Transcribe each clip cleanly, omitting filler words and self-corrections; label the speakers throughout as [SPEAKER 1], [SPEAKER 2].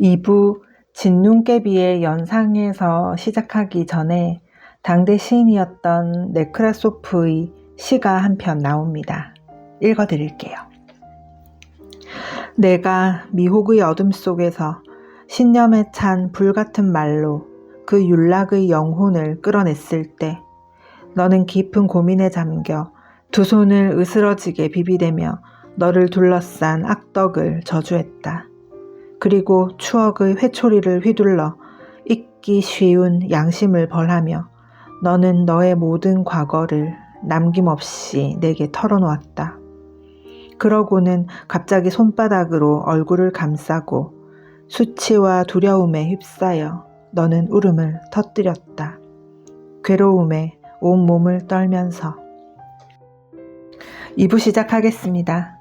[SPEAKER 1] 2부 진눈깨비의 연상에서 시작하기 전에 당대 시인이었던 네크라소프의 시가 한 편 나옵니다. 읽어드릴게요. 내가 미혹의 어둠 속에서 신념에 찬 불같은 말로 그 윤락의 영혼을 끌어냈을 때 너는 깊은 고민에 잠겨 두 손을 으스러지게 비비대며 너를 둘러싼 악덕을 저주했다. 그리고 추억의 회초리를 휘둘러 잊기 쉬운 양심을 벌하며 너는 너의 모든 과거를 남김없이 내게 털어놓았다. 그러고는 갑자기 손바닥으로 얼굴을 감싸고 수치와 두려움에 휩싸여 너는 울음을 터뜨렸다. 괴로움에 온몸을 떨면서. 2부 시작하겠습니다.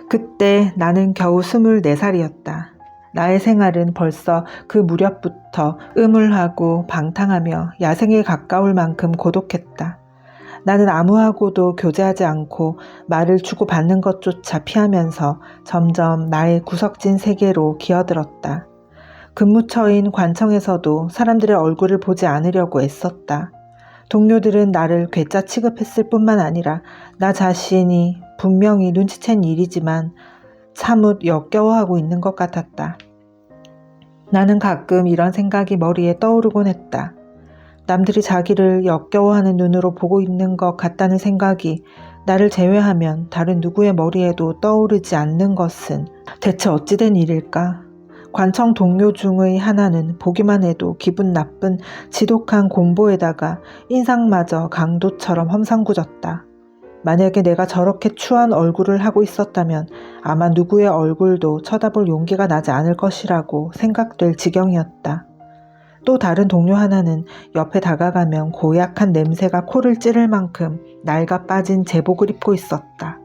[SPEAKER 1] 그때 나는 겨우 24살이었다. 나의 생활은 벌써 그 무렵부터 음울하고 방탕하며 야생에 가까울 만큼 고독했다. 나는 아무하고도 교제하지 않고 말을 주고받는 것조차 피하면서 점점 나의 구석진 세계로 기어들었다. 근무처인 관청에서도 사람들의 얼굴을 보지 않으려고 애썼다. 동료들은 나를 괴짜 취급했을 뿐만 아니라 나 자신이 분명히 눈치챈 일이지만 사뭇 역겨워하고 있는 것 같았다. 나는 가끔 이런 생각이 머리에 떠오르곤 했다. 남들이 자기를 역겨워하는 눈으로 보고 있는 것 같다는 생각이 나를 제외하면 다른 누구의 머리에도 떠오르지 않는 것은 대체 어찌된 일일까? 관청 동료 중의 하나는 보기만 해도 기분 나쁜 지독한 곰보에다가 인상마저 강도처럼 험상궂었다. 만약에 내가 저렇게 추한 얼굴을 하고 있었다면 아마 누구의 얼굴도 쳐다볼 용기가 나지 않을 것이라고 생각될 지경이었다. 또 다른 동료 하나는 옆에 다가가면 고약한 냄새가 코를 찌를 만큼 낡아 빠진 제복을 입고 있었다.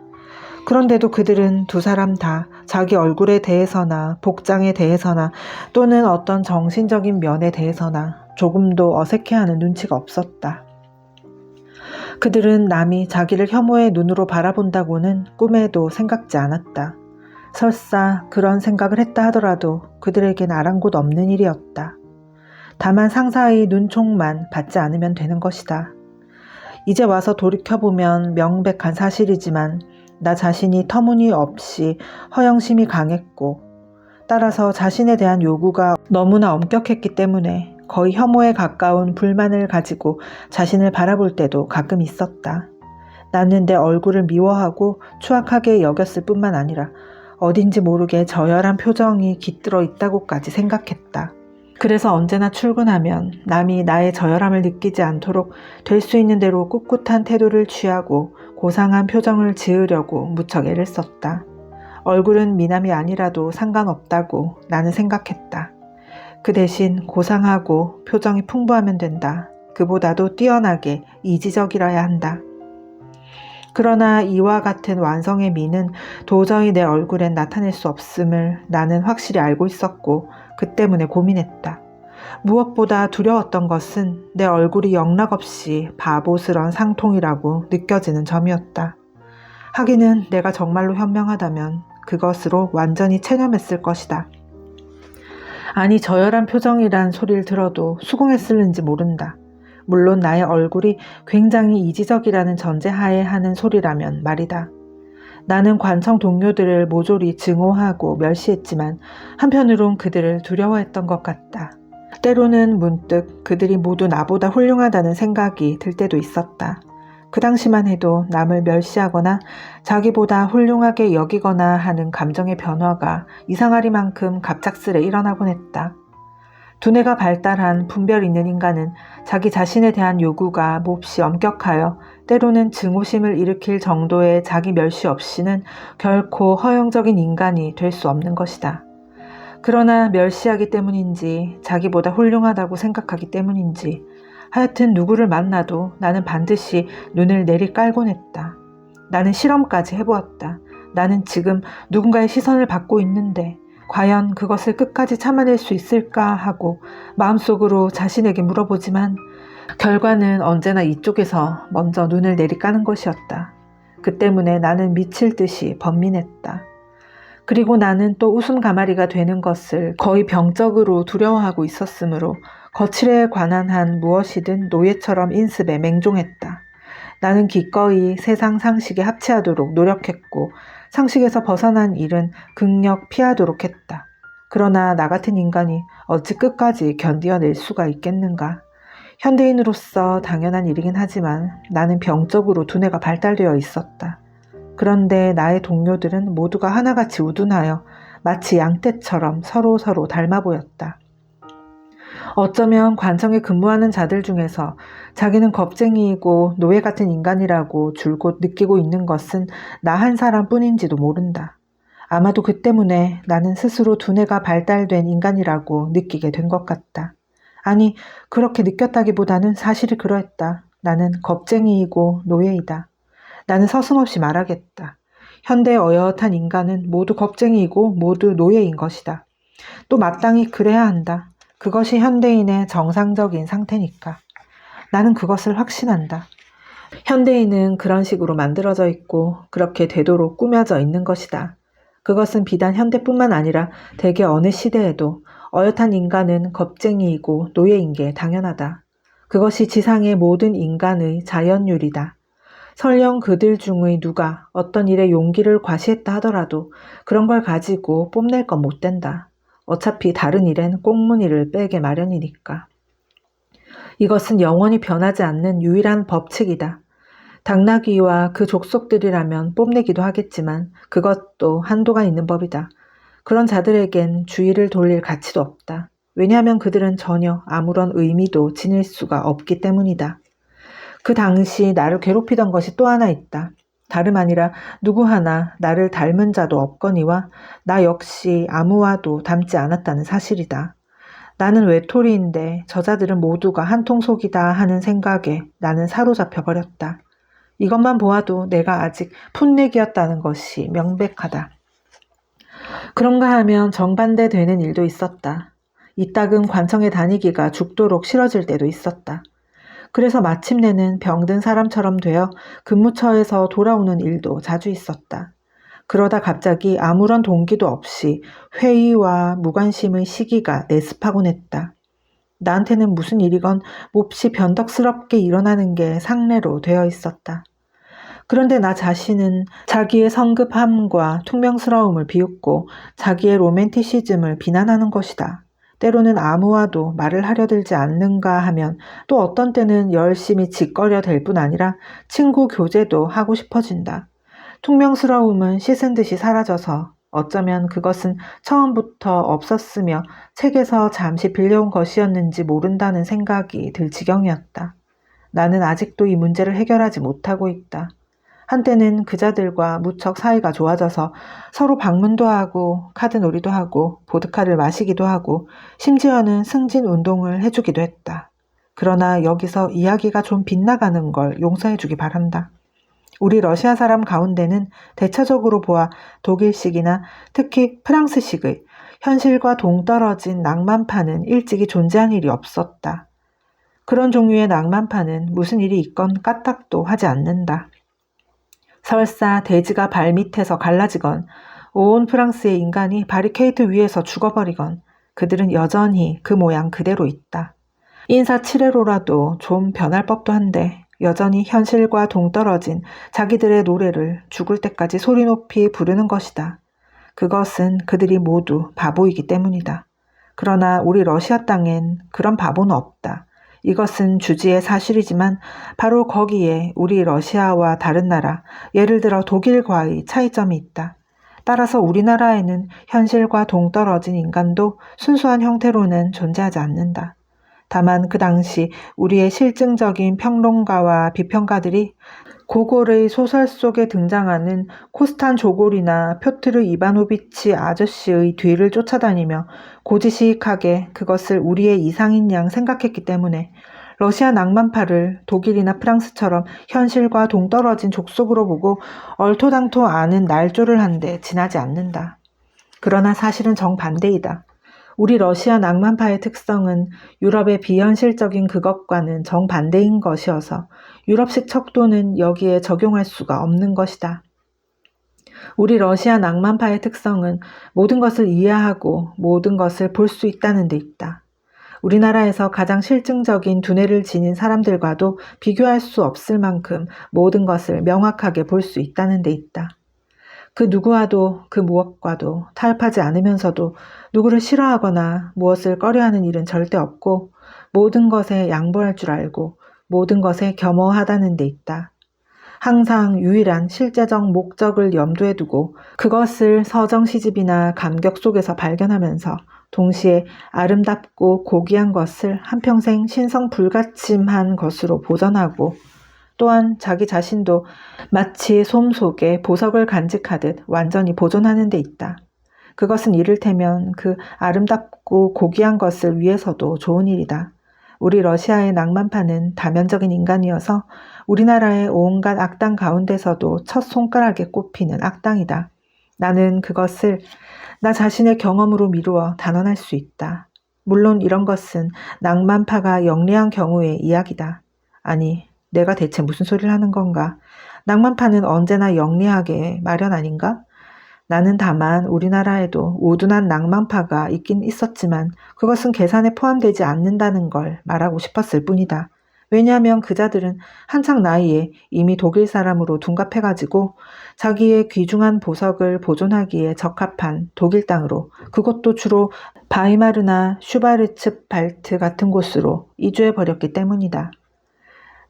[SPEAKER 1] 그런데도 그들은 두 사람 다 자기 얼굴에 대해서나 복장에 대해서나 또는 어떤 정신적인 면에 대해서나 조금도 어색해하는 눈치가 없었다. 그들은 남이 자기를 혐오의 눈으로 바라본다고는 꿈에도 생각지 않았다. 설사 그런 생각을 했다 하더라도 그들에겐 아랑곳 없는 일이었다. 다만 상사의 눈총만 받지 않으면 되는 것이다. 이제 와서 돌이켜보면 명백한 사실이지만 나 자신이 터무니없이 허영심이 강했고 따라서 자신에 대한 요구가 너무나 엄격했기 때문에 거의 혐오에 가까운 불만을 가지고 자신을 바라볼 때도 가끔 있었다. 나는 내 얼굴을 미워하고 추악하게 여겼을 뿐만 아니라 어딘지 모르게 저열한 표정이 깃들어 있다고까지 생각했다. 그래서 언제나 출근하면 남이 나의 저열함을 느끼지 않도록 될 수 있는 대로 꿋꿋한 태도를 취하고 고상한 표정을 지으려고 무척 애를 썼다. 얼굴은 미남이 아니라도 상관없다고 나는 생각했다. 그 대신 고상하고 표정이 풍부하면 된다. 그보다도 뛰어나게 이지적이라야 한다. 그러나 이와 같은 완성의 미는 도저히 내 얼굴엔 나타낼 수 없음을 나는 확실히 알고 있었고 그 때문에 고민했다. 무엇보다 두려웠던 것은 내 얼굴이 영락없이 바보스런 상통이라고 느껴지는 점이었다. 하기는 내가 정말로 현명하다면 그것으로 완전히 체념했을 것이다. 아니 저열한 표정이란 소리를 들어도 수긍했을는지 모른다. 물론 나의 얼굴이 굉장히 이지적이라는 전제하에 하는 소리라면 말이다. 나는 관청 동료들을 모조리 증오하고 멸시했지만 한편으론 그들을 두려워했던 것 같다. 때로는 문득 그들이 모두 나보다 훌륭하다는 생각이 들 때도 있었다. 그 당시만 해도 남을 멸시하거나 자기보다 훌륭하게 여기거나 하는 감정의 변화가 이상하리만큼 갑작스레 일어나곤 했다. 두뇌가 발달한 분별 있는 인간은 자기 자신에 대한 요구가 몹시 엄격하여 때로는 증오심을 일으킬 정도의 자기 멸시 없이는 결코 허용적인 인간이 될 수 없는 것이다. 그러나 멸시하기 때문인지 자기보다 훌륭하다고 생각하기 때문인지 하여튼 누구를 만나도 나는 반드시 눈을 내리깔곤 했다. 나는 실험까지 해보았다. 나는 지금 누군가의 시선을 받고 있는데 과연 그것을 끝까지 참아낼 수 있을까 하고 마음속으로 자신에게 물어보지만 결과는 언제나 이쪽에서 먼저 눈을 내리까는 것이었다. 그 때문에 나는 미칠 듯이 번민했다. 그리고 나는 또 웃음 가마리가 되는 것을 거의 병적으로 두려워하고 있었으므로 거칠에 관한 한 무엇이든 노예처럼 인습에 맹종했다. 나는 기꺼이 세상 상식에 합치하도록 노력했고 상식에서 벗어난 일은 극력 피하도록 했다. 그러나 나 같은 인간이 어찌 끝까지 견디어낼 수가 있겠는가? 현대인으로서 당연한 일이긴 하지만 나는 병적으로 두뇌가 발달되어 있었다. 그런데 나의 동료들은 모두가 하나같이 우둔하여 마치 양떼처럼 서로 닮아 보였다. 어쩌면 관청에 근무하는 자들 중에서 자기는 겁쟁이이고 노예 같은 인간이라고 줄곧 느끼고 있는 것은 나 한 사람뿐인지도 모른다. 아마도 그 때문에 나는 스스로 두뇌가 발달된 인간이라고 느끼게 된 것 같다. 아니, 그렇게 느꼈다기보다는 사실이 그러했다. 나는 겁쟁이이고 노예이다. 나는 서슴없이 말하겠다. 현대의 어엿한 인간은 모두 겁쟁이이고 모두 노예인 것이다. 또 마땅히 그래야 한다. 그것이 현대인의 정상적인 상태니까. 나는 그것을 확신한다. 현대인은 그런 식으로 만들어져 있고 그렇게 되도록 꾸며져 있는 것이다. 그것은 비단 현대뿐만 아니라 대개 어느 시대에도 어엿한 인간은 겁쟁이이고 노예인 게 당연하다. 그것이 지상의 모든 인간의 자연율이다. 설령 그들 중의 누가 어떤 일에 용기를 과시했다 하더라도 그런 걸 가지고 뽐낼 건 못 된다. 어차피 다른 일엔 꽁무니를 빼게 마련이니까. 이것은 영원히 변하지 않는 유일한 법칙이다. 당나귀와 그 족속들이라면 뽐내기도 하겠지만 그것도 한도가 있는 법이다. 그런 자들에겐 주의를 돌릴 가치도 없다. 왜냐하면 그들은 전혀 아무런 의미도 지닐 수가 없기 때문이다. 그 당시 나를 괴롭히던 것이 또 하나 있다. 다름 아니라 누구 하나 나를 닮은 자도 없거니와 나 역시 아무와도 닮지 않았다는 사실이다. 나는 외톨이인데 저자들은 모두가 한통속이다 하는 생각에 나는 사로잡혀 버렸다. 이것만 보아도 내가 아직 풋내기였다는 것이 명백하다. 그런가 하면 정반대되는 일도 있었다. 이따금 관청에 다니기가 죽도록 싫어질 때도 있었다. 그래서 마침내는 병든 사람처럼 되어 근무처에서 돌아오는 일도 자주 있었다. 그러다 갑자기 아무런 동기도 없이 회의와 무관심의 시기가 내습하곤 했다. 나한테는 무슨 일이건 몹시 변덕스럽게 일어나는 게 상례로 되어 있었다. 그런데 나 자신은 자기의 성급함과 퉁명스러움을 비웃고 자기의 로맨티시즘을 비난하는 것이다. 때로는 아무와도 말을 하려 들지 않는가 하면 또 어떤 때는 열심히 짓거려 댈 뿐 아니라 친구 교제도 하고 싶어진다. 퉁명스러움은 씻은 듯이 사라져서 어쩌면 그것은 처음부터 없었으며 책에서 잠시 빌려온 것이었는지 모른다는 생각이 들 지경이었다. 나는 아직도 이 문제를 해결하지 못하고 있다. 한때는 그자들과 무척 사이가 좋아져서 서로 방문도 하고 카드놀이도 하고 보드카를 마시기도 하고 심지어는 승진 운동을 해주기도 했다. 그러나 여기서 이야기가 좀 빗나가는 걸 용서해주기 바란다. 우리 러시아 사람 가운데는 대체적으로 보아 독일식이나 특히 프랑스식의 현실과 동떨어진 낭만파는 일찍이 존재한 일이 없었다. 그런 종류의 낭만파는 무슨 일이 있건 까딱도 하지 않는다. 설사 대지가 발밑에서 갈라지건 온 프랑스의 인간이 바리케이트 위에서 죽어버리건 그들은 여전히 그 모양 그대로 있다. 인사치레로라도 좀 변할 법도 한데 여전히 현실과 동떨어진 자기들의 노래를 죽을 때까지 소리 높이 부르는 것이다. 그것은 그들이 모두 바보이기 때문이다. 그러나 우리 러시아 땅엔 그런 바보는 없다. 이것은 주지의 사실이지만 바로 거기에 우리 러시아와 다른 나라, 예를 들어 독일과의 차이점이 있다. 따라서 우리나라에는 현실과 동떨어진 인간도 순수한 형태로는 존재하지 않는다. 다만 그 당시 우리의 실증적인 평론가와 비평가들이 고골의 소설 속에 등장하는 코스탄 조골이나 표트르 이바노비치 아저씨의 뒤를 쫓아다니며 고지식하게 그것을 우리의 이상인 양 생각했기 때문에 러시아 낭만파를 독일이나 프랑스처럼 현실과 동떨어진 족속으로 보고 얼토당토 않은 날조를 한데 지나지 않는다. 그러나 사실은 정반대이다. 우리 러시아 낭만파의 특성은 유럽의 비현실적인 그것과는 정반대인 것이어서 유럽식 척도는 여기에 적용할 수가 없는 것이다. 우리 러시아 낭만파의 특성은 모든 것을 이해하고 모든 것을 볼 수 있다는 데 있다. 우리나라에서 가장 실증적인 두뇌를 지닌 사람들과도 비교할 수 없을 만큼 모든 것을 명확하게 볼 수 있다는 데 있다. 그 누구와도 그 무엇과도 타협하지 않으면서도 누구를 싫어하거나 무엇을 꺼려하는 일은 절대 없고 모든 것에 양보할 줄 알고 모든 것에 겸허하다는 데 있다. 항상 유일한 실제적 목적을 염두에 두고 그것을 서정시집이나 감격 속에서 발견하면서 동시에 아름답고 고귀한 것을 한평생 신성불가침한 것으로 보전하고 또한 자기 자신도 마치 솜 속에 보석을 간직하듯 완전히 보존하는 데 있다. 그것은 이를테면 그 아름답고 고귀한 것을 위해서도 좋은 일이다. 우리 러시아의 낭만파는 다면적인 인간이어서 우리나라의 온갖 악당 가운데서도 첫 손가락에 꼽히는 악당이다. 나는 그것을 나 자신의 경험으로 미루어 단언할 수 있다. 물론 이런 것은 낭만파가 영리한 경우의 이야기다. 아니, 내가 대체 무슨 소리를 하는 건가? 낭만파는 언제나 영리하게 마련 아닌가? 나는 다만 우리나라에도 우둔한 낭만파가 있긴 있었지만 그것은 계산에 포함되지 않는다는 걸 말하고 싶었을 뿐이다. 왜냐하면 그자들은 한창 나이에 이미 독일 사람으로 둔갑해가지고 자기의 귀중한 보석을 보존하기에 적합한 독일 땅으로, 그것도 주로 바이마르나 슈바르츠발트 같은 곳으로 이주해버렸기 때문이다.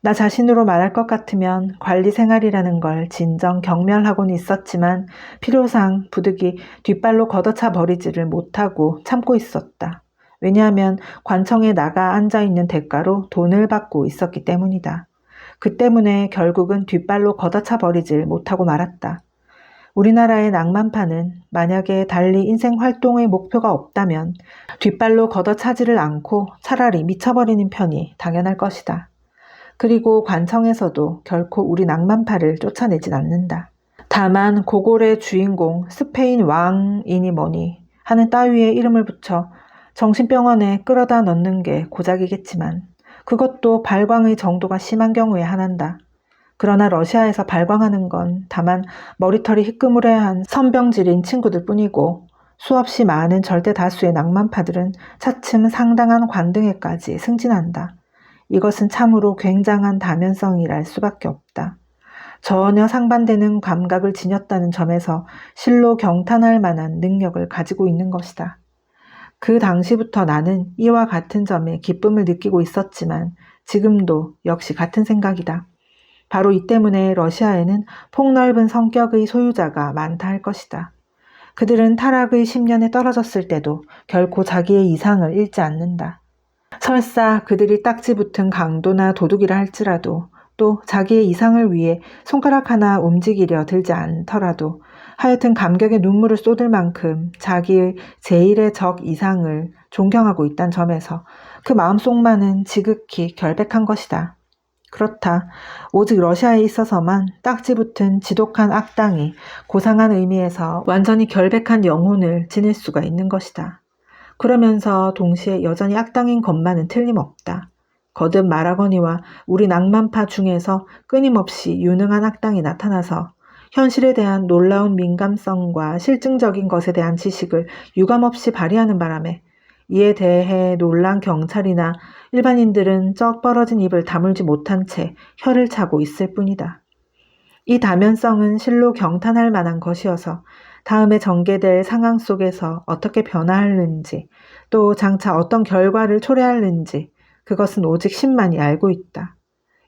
[SPEAKER 1] 나 자신으로 말할 것 같으면 관리 생활이라는 걸 진정 경멸하고는 있었지만 필요상 부득이 뒷발로 걷어차 버리지를 못하고 참고 있었다. 왜냐하면 관청에 나가 앉아있는 대가로 돈을 받고 있었기 때문이다. 그 때문에 결국은 뒷발로 걷어차 버리질 못하고 말았다. 우리나라의 낭만파는 만약에 달리 인생 활동의 목표가 없다면 뒷발로 걷어차지를 않고 차라리 미쳐버리는 편이 당연할 것이다. 그리고 관청에서도 결코 우리 낭만파를 쫓아내진 않는다. 다만 고골의 주인공 스페인 왕이니 뭐니 하는 따위의 이름을 붙여 정신병원에 끌어다 넣는 게 고작이겠지만 그것도 발광의 정도가 심한 경우에 한한다. 그러나 러시아에서 발광하는 건 다만 머리털이 희끄무레한 선병질인 친구들 뿐이고 수없이 많은 절대 다수의 낭만파들은 차츰 상당한 관등에까지 승진한다. 이것은 참으로 굉장한 다면성이랄 수밖에 없다. 전혀 상반되는 감각을 지녔다는 점에서 실로 경탄할 만한 능력을 가지고 있는 것이다. 그 당시부터 나는 이와 같은 점에 기쁨을 느끼고 있었지만 지금도 역시 같은 생각이다. 바로 이 때문에 러시아에는 폭넓은 성격의 소유자가 많다 할 것이다. 그들은 타락의 10년에 떨어졌을 때도 결코 자기의 이상을 잃지 않는다. 설사 그들이 딱지 붙은 강도나 도둑이라 할지라도 또 자기의 이상을 위해 손가락 하나 움직이려 들지 않더라도 하여튼 감격의 눈물을 쏟을 만큼 자기의 제일의 적 이상을 존경하고 있다는 점에서 그 마음속만은 지극히 결백한 것이다. 그렇다. 오직 러시아에 있어서만 딱지 붙은 지독한 악당이 고상한 의미에서 완전히 결백한 영혼을 지닐 수가 있는 것이다. 그러면서 동시에 여전히 악당인 것만은 틀림없다. 거듭 말하거니와 우리 낭만파 중에서 끊임없이 유능한 악당이 나타나서 현실에 대한 놀라운 민감성과 실증적인 것에 대한 지식을 유감없이 발휘하는 바람에 이에 대해 놀란 경찰이나 일반인들은 쩍 벌어진 입을 다물지 못한 채 혀를 차고 있을 뿐이다. 이 다면성은 실로 경탄할 만한 것이어서 다음에 전개될 상황 속에서 어떻게 변화하는지 또 장차 어떤 결과를 초래하는지 그것은 오직 신만이 알고 있다.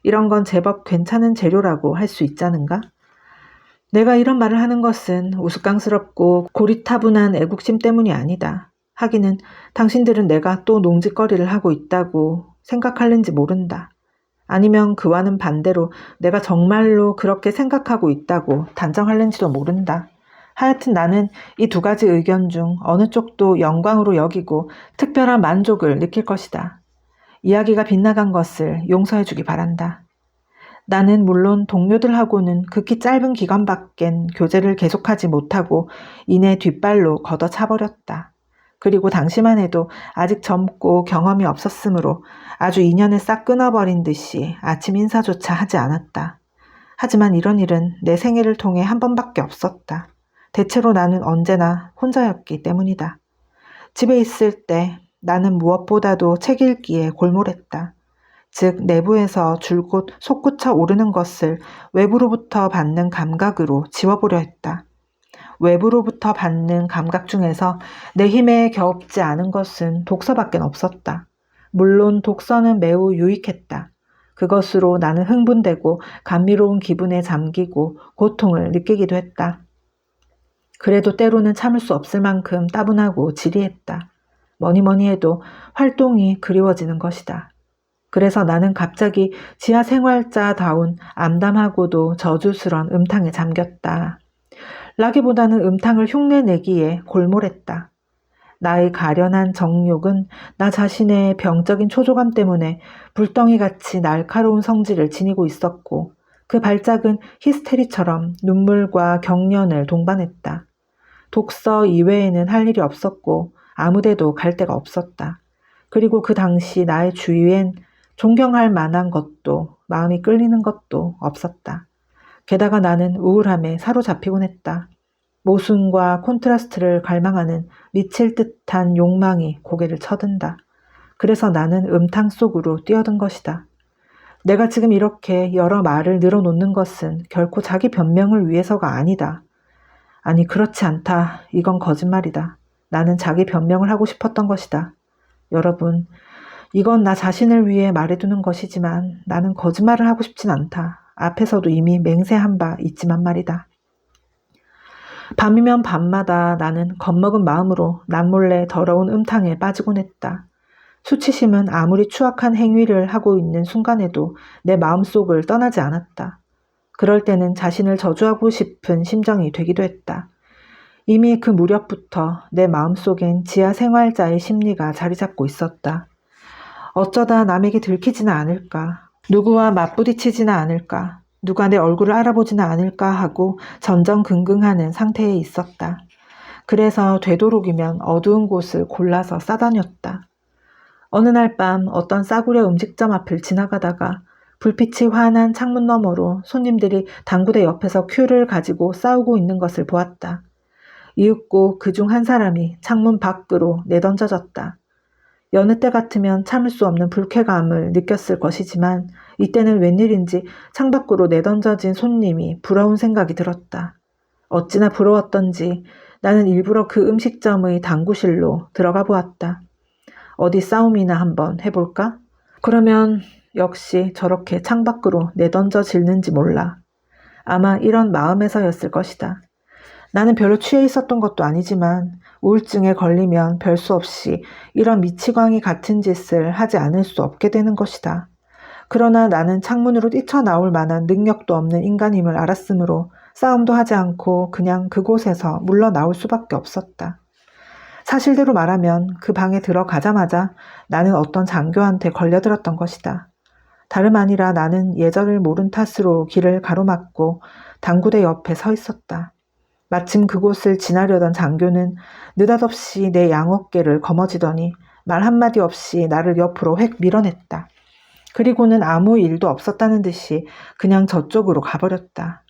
[SPEAKER 1] 이런 건 제법 괜찮은 재료라고 할 수 있자는가? 내가 이런 말을 하는 것은 우스꽝스럽고 고리타분한 애국심 때문이 아니다. 하기는 당신들은 내가 또 농짓거리를 하고 있다고 생각할는지 모른다. 아니면 그와는 반대로 내가 정말로 그렇게 생각하고 있다고 단정할는지도 모른다. 하여튼 나는 이 두 가지 의견 중 어느 쪽도 영광으로 여기고 특별한 만족을 느낄 것이다. 이야기가 빗나간 것을 용서해 주기 바란다. 나는 물론 동료들하고는 극히 짧은 기간밖엔 교제를 계속하지 못하고 이내 뒷발로 걷어차버렸다. 그리고 당시만 해도 아직 젊고 경험이 없었으므로 아주 인연을 싹 끊어버린 듯이 아침 인사조차 하지 않았다. 하지만 이런 일은 내 생애를 통해 한 번밖에 없었다. 대체로 나는 언제나 혼자였기 때문이다. 집에 있을 때 나는 무엇보다도 책 읽기에 골몰했다. 즉 내부에서 줄곧 솟구쳐 오르는 것을 외부로부터 받는 감각으로 지워보려 했다. 외부로부터 받는 감각 중에서 내 힘에 겨웁지 않은 것은 독서밖에 없었다. 물론 독서는 매우 유익했다. 그것으로 나는 흥분되고 감미로운 기분에 잠기고 고통을 느끼기도 했다. 그래도 때로는 참을 수 없을 만큼 따분하고 지리했다. 뭐니 해도 활동이 그리워지는 것이다. 그래서 나는 갑자기 지하 생활자다운 암담하고도 저주스런 음탕에 잠겼다. 라기보다는 음탕을 흉내내기에 골몰했다. 나의 가련한 정욕은 나 자신의 병적인 초조감 때문에 불덩이같이 날카로운 성질을 지니고 있었고 그 발작은 히스테리처럼 눈물과 경련을 동반했다. 독서 이외에는 할 일이 없었고 아무데도 갈 데가 없었다. 그리고 그 당시 나의 주위엔 존경할 만한 것도 마음이 끌리는 것도 없었다. 게다가 나는 우울함에 사로잡히곤 했다. 모순과 콘트라스트를 갈망하는 미칠 듯한 욕망이 고개를 쳐든다. 그래서 나는 음탕 속으로 뛰어든 것이다. 내가 지금 이렇게 여러 말을 늘어놓는 것은 결코 자기 변명을 위해서가 아니다. 아니 그렇지 않다. 이건 거짓말이다. 나는 자기 변명을 하고 싶었던 것이다. 여러분, 이건 나 자신을 위해 말해두는 것이지만 나는 거짓말을 하고 싶진 않다. 앞에서도 이미 맹세한 바 있지만 말이다. 밤이면 밤마다 나는 겁먹은 마음으로 남몰래 더러운 음탕에 빠지곤 했다. 수치심은 아무리 추악한 행위를 하고 있는 순간에도 내 마음속을 떠나지 않았다. 그럴 때는 자신을 저주하고 싶은 심정이 되기도 했다. 이미 그 무렵부터 내 마음속엔 지하 생활자의 심리가 자리 잡고 있었다. 어쩌다 남에게 들키지는 않을까, 누구와 맞부딪히지는 않을까, 누가 내 얼굴을 알아보지는 않을까 하고 전전긍긍하는 상태에 있었다. 그래서 되도록이면 어두운 곳을 골라서 싸다녔다. 어느 날 밤 어떤 싸구려 음식점 앞을 지나가다가 불빛이 환한 창문 너머로 손님들이 당구대 옆에서 큐를 가지고 싸우고 있는 것을 보았다. 이윽고 그중 한 사람이 창문 밖으로 내던져졌다. 여느 때 같으면 참을 수 없는 불쾌감을 느꼈을 것이지만 이때는 웬일인지 창밖으로 내던져진 손님이 부러운 생각이 들었다. 어찌나 부러웠던지 나는 일부러 그 음식점의 당구실로 들어가 보았다. 어디 싸움이나 한번 해볼까? 그러면 역시 저렇게 창밖으로 내던져질는지 몰라. 아마 이런 마음에서였을 것이다. 나는 별로 취해 있었던 것도 아니지만 우울증에 걸리면 별 수 없이 이런 미치광이 같은 짓을 하지 않을 수 없게 되는 것이다. 그러나 나는 창문으로 뛰쳐나올 만한 능력도 없는 인간임을 알았으므로 싸움도 하지 않고 그냥 그곳에서 물러나올 수밖에 없었다. 사실대로 말하면 그 방에 들어가자마자 나는 어떤 장교한테 걸려들었던 것이다. 다름 아니라 나는 예절을 모른 탓으로 길을 가로막고 당구대 옆에 서 있었다. 마침 그곳을 지나려던 장교는 느닷없이 내 양어깨를 거머쥐더니 말 한마디 없이 나를 옆으로 획 밀어냈다. 그리고는 아무 일도 없었다는 듯이 그냥 저쪽으로 가버렸다.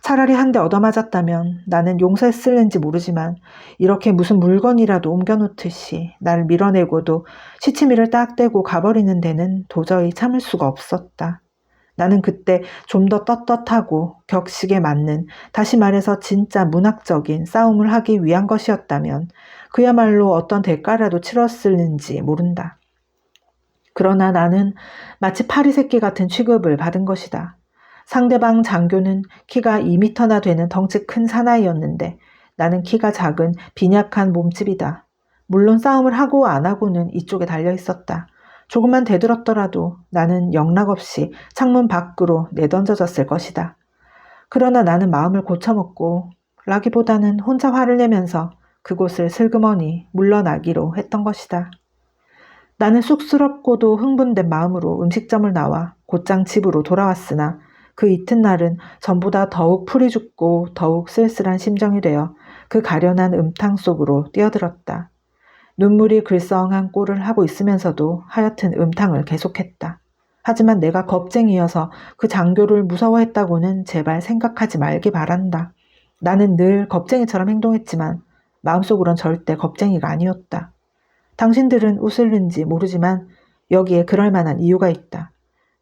[SPEAKER 1] 차라리 한 대 얻어맞았다면 나는 용서했을는지 모르지만 이렇게 무슨 물건이라도 옮겨놓듯이 나를 밀어내고도 시치미를 딱 떼고 가버리는 데는 도저히 참을 수가 없었다. 나는 그때 좀 더 떳떳하고 격식에 맞는, 다시 말해서 진짜 문학적인 싸움을 하기 위한 것이었다면 그야말로 어떤 대가라도 치렀을는지 모른다. 그러나 나는 마치 파리새끼 같은 취급을 받은 것이다. 상대방 장교는 키가 2미터나 되는 덩치 큰 사나이였는데 나는 키가 작은 빈약한 몸집이다. 물론 싸움을 하고 안 하고는 이쪽에 달려 있었다. 조금만 대들었더라도 나는 영락없이 창문 밖으로 내던져졌을 것이다. 그러나 나는 마음을 고쳐먹고 라기보다는 혼자 화를 내면서 그곳을 슬그머니 물러나기로 했던 것이다. 나는 쑥스럽고도 흥분된 마음으로 음식점을 나와 곧장 집으로 돌아왔으나 그 이튿날은 전보다 더욱 풀이 죽고 더욱 쓸쓸한 심정이 되어 그 가련한 음탕 속으로 뛰어들었다. 눈물이 글썽한 꼴을 하고 있으면서도 하여튼 음탕을 계속했다. 하지만 내가 겁쟁이여서 그 장교를 무서워했다고는 제발 생각하지 말기 바란다. 나는 늘 겁쟁이처럼 행동했지만 마음속으론 절대 겁쟁이가 아니었다. 당신들은 웃을는지 모르지만 여기에 그럴 만한 이유가 있다.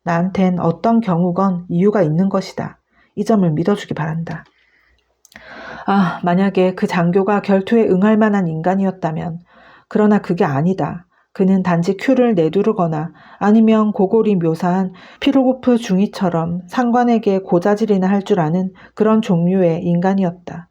[SPEAKER 1] 나한텐 어떤 경우건 이유가 있는 것이다. 이 점을 믿어주기 바란다. 만약에 그 장교가 결투에 응할 만한 인간이었다면, 그러나 그게 아니다. 그는 단지 큐를 내두르거나 아니면 고골이 묘사한 피로고프 중이처럼 상관에게 고자질이나 할 줄 아는 그런 종류의 인간이었다.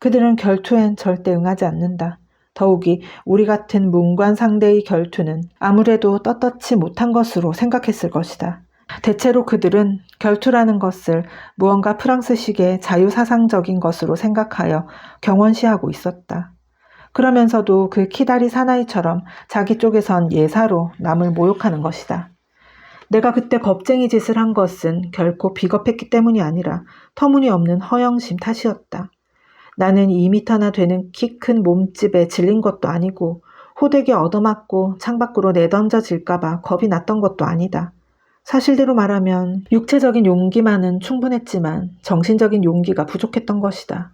[SPEAKER 1] 그들은 결투엔 절대 응하지 않는다. 더욱이 우리 같은 문관 상대의 결투는 아무래도 떳떳지 못한 것으로 생각했을 것이다. 대체로 그들은 결투라는 것을 무언가 프랑스식의 자유사상적인 것으로 생각하여 경원시하고 있었다. 그러면서도 그 키다리 사나이처럼 자기 쪽에선 예사로 남을 모욕하는 것이다. 내가 그때 겁쟁이 짓을 한 것은 결코 비겁했기 때문이 아니라 터무니없는 허영심 탓이었다. 나는 2미터나 되는 키 큰 몸집에 질린 것도 아니고 호되게 얻어맞고 창밖으로 내던져질까봐 겁이 났던 것도 아니다. 사실대로 말하면 육체적인 용기만은 충분했지만 정신적인 용기가 부족했던 것이다.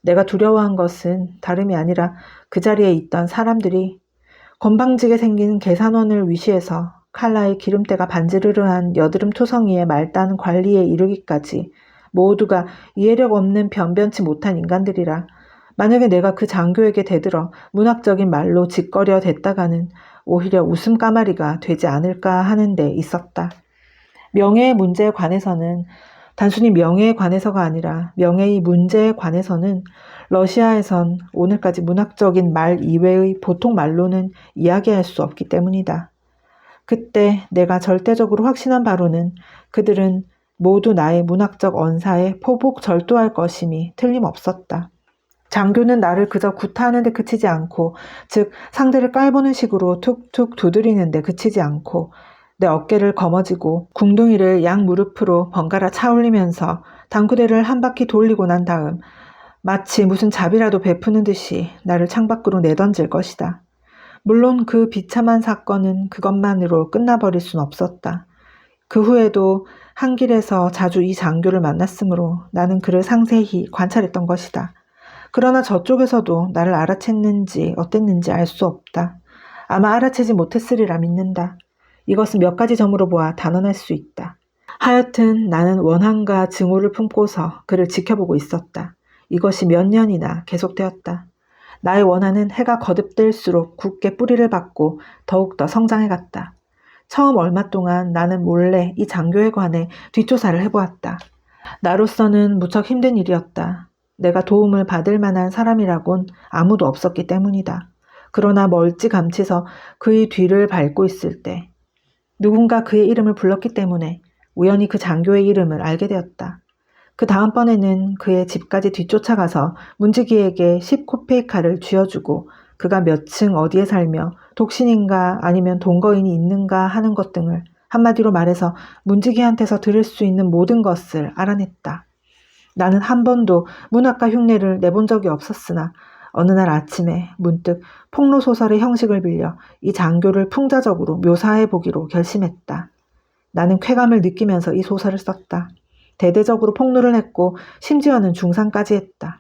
[SPEAKER 1] 내가 두려워한 것은 다름이 아니라 그 자리에 있던 사람들이 건방지게 생긴 계산원을 위시해서 칼라의 기름때가 반지르르한 여드름 투성이의 말단 관리에 이르기까지 모두가 이해력 없는 변변치 못한 인간들이라. 만약에 내가 그 장교에게 대들어 문학적인 말로 짓거려 댔다가는 오히려 웃음까마리가 되지 않을까 하는 데 있었다. 명예의 문제에 관해서는 단순히 명예에 관해서가 아니라 명예의 문제에 관해서는 러시아에선 오늘까지 문학적인 말 이외의 보통 말로는 이야기할 수 없기 때문이다. 그때 내가 절대적으로 확신한 바로는 그들은 모두 나의 문학적 언사에 포복 절도할 것임이 틀림없었다. 장교는 나를 그저 구타하는 데 그치지 않고, 즉 상대를 깔보는 식으로 툭툭 두드리는 데 그치지 않고 내 어깨를 거머쥐고 궁둥이를 양 무릎으로 번갈아 차올리면서 당구대를 한 바퀴 돌리고 난 다음 마치 무슨 자비라도 베푸는 듯이 나를 창밖으로 내던질 것이다. 물론 그 비참한 사건은 그것만으로 끝나버릴 순 없었다. 그 후에도 한 길에서 자주 이 장교를 만났으므로 나는 그를 상세히 관찰했던 것이다. 그러나 저쪽에서도 나를 알아챘는지 어땠는지 알 수 없다. 아마 알아채지 못했으리라 믿는다. 이것은 몇 가지 점으로 보아 단언할 수 있다. 하여튼 나는 원한과 증오를 품고서 그를 지켜보고 있었다. 이것이 몇 년이나 계속되었다. 나의 원한은 해가 거듭될수록 굳게 뿌리를 받고 더욱더 성장해갔다. 처음 얼마 동안 나는 몰래 이 장교에 관해 뒷조사를 해보았다. 나로서는 무척 힘든 일이었다. 내가 도움을 받을 만한 사람이라곤 아무도 없었기 때문이다. 그러나 멀찌감치서 그의 뒤를 밟고 있을 때 누군가 그의 이름을 불렀기 때문에 우연히 그 장교의 이름을 알게 되었다. 그 다음번에는 그의 집까지 뒤쫓아가서 문지기에게 10코페이카를 쥐어주고 그가 몇 층 어디에 살며 독신인가 아니면 동거인이 있는가 하는 것 등을 한마디로 말해서 문지기한테서 들을 수 있는 모든 것을 알아냈다. 나는 한 번도 문학과 흉내를 내본 적이 없었으나 어느 날 아침에 문득 폭로소설의 형식을 빌려 이 장교를 풍자적으로 묘사해 보기로 결심했다. 나는 쾌감을 느끼면서 이 소설을 썼다. 대대적으로 폭로를 했고 심지어는 중상까지 했다.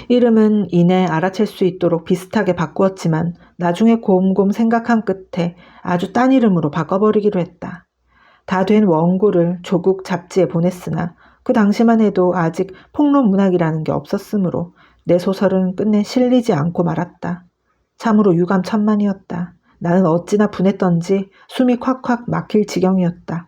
[SPEAKER 1] 이름은 이내 알아챌 수 있도록 비슷하게 바꾸었지만 나중에 곰곰 생각한 끝에 아주 딴 이름으로 바꿔버리기로 했다. 다 된 원고를 조국 잡지에 보냈으나 그 당시만 해도 아직 폭로문학이라는 게 없었으므로 내 소설은 끝내 실리지 않고 말았다. 참으로 유감천만이었다. 나는 어찌나 분했던지 숨이 콱콱 막힐 지경이었다.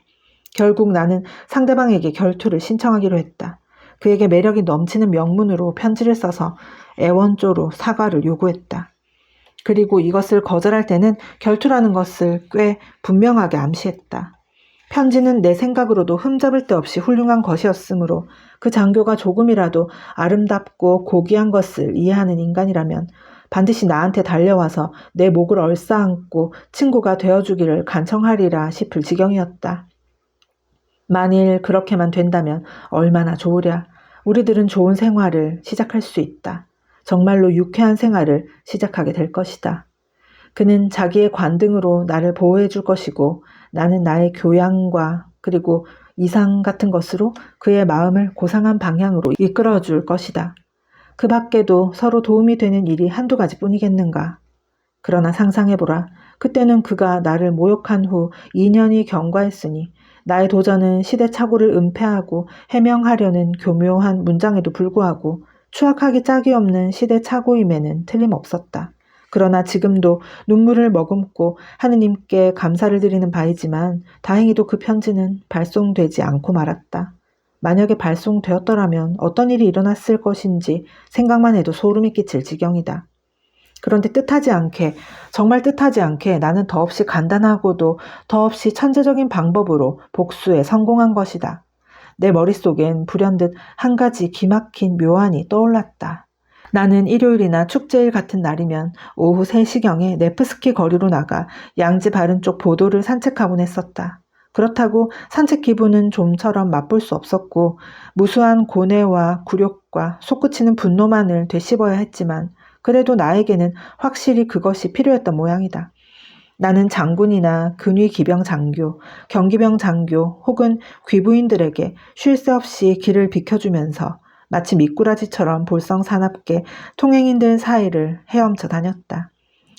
[SPEAKER 1] 결국 나는 상대방에게 결투를 신청하기로 했다. 그에게 매력이 넘치는 명문으로 편지를 써서 애원조로 사과를 요구했다. 그리고 이것을 거절할 때는 결투라는 것을 꽤 분명하게 암시했다. 편지는 내 생각으로도 흠잡을 데 없이 훌륭한 것이었으므로 그 장교가 조금이라도 아름답고 고귀한 것을 이해하는 인간이라면 반드시 나한테 달려와서 내 목을 얼싸안고 친구가 되어주기를 간청하리라 싶을 지경이었다. 만일 그렇게만 된다면 얼마나 좋으랴. 우리들은 좋은 생활을 시작할 수 있다. 정말로 유쾌한 생활을 시작하게 될 것이다. 그는 자기의 관등으로 나를 보호해 줄 것이고 나는 나의 교양과 그리고 이상 같은 것으로 그의 마음을 고상한 방향으로 이끌어 줄 것이다. 그 밖에도 서로 도움이 되는 일이 한두 가지뿐이겠는가. 그러나 상상해보라. 그때는 그가 나를 모욕한 후 2년이 경과했으니 나의 도전은 시대착오를 은폐하고 해명하려는 교묘한 문장에도 불구하고 추악하기 짝이 없는 시대착오임에는 틀림없었다. 그러나 지금도 눈물을 머금고 하느님께 감사를 드리는 바이지만 다행히도 그 편지는 발송되지 않고 말았다. 만약에 발송되었더라면 어떤 일이 일어났을 것인지 생각만 해도 소름이 끼칠 지경이다. 그런데 정말 뜻하지 않게 나는 더없이 간단하고도 더없이 천재적인 방법으로 복수에 성공한 것이다. 내 머릿속엔 불현듯 한 가지 기막힌 묘안이 떠올랐다. 나는 일요일이나 축제일 같은 날이면 오후 3시경에 네프스키 거리로 나가 양지 바른 쪽 보도를 산책하곤 했었다. 그렇다고 산책 기분은 좀처럼 맛볼 수 없었고 무수한 고뇌와 굴욕과 솟구치는 분노만을 되씹어야 했지만 그래도 나에게는 확실히 그것이 필요했던 모양이다. 나는 장군이나 근위기병 장교, 경기병 장교 혹은 귀부인들에게 쉴 새 없이 길을 비켜주면서 마치 미꾸라지처럼 볼썽사납게 통행인들 사이를 헤엄쳐 다녔다.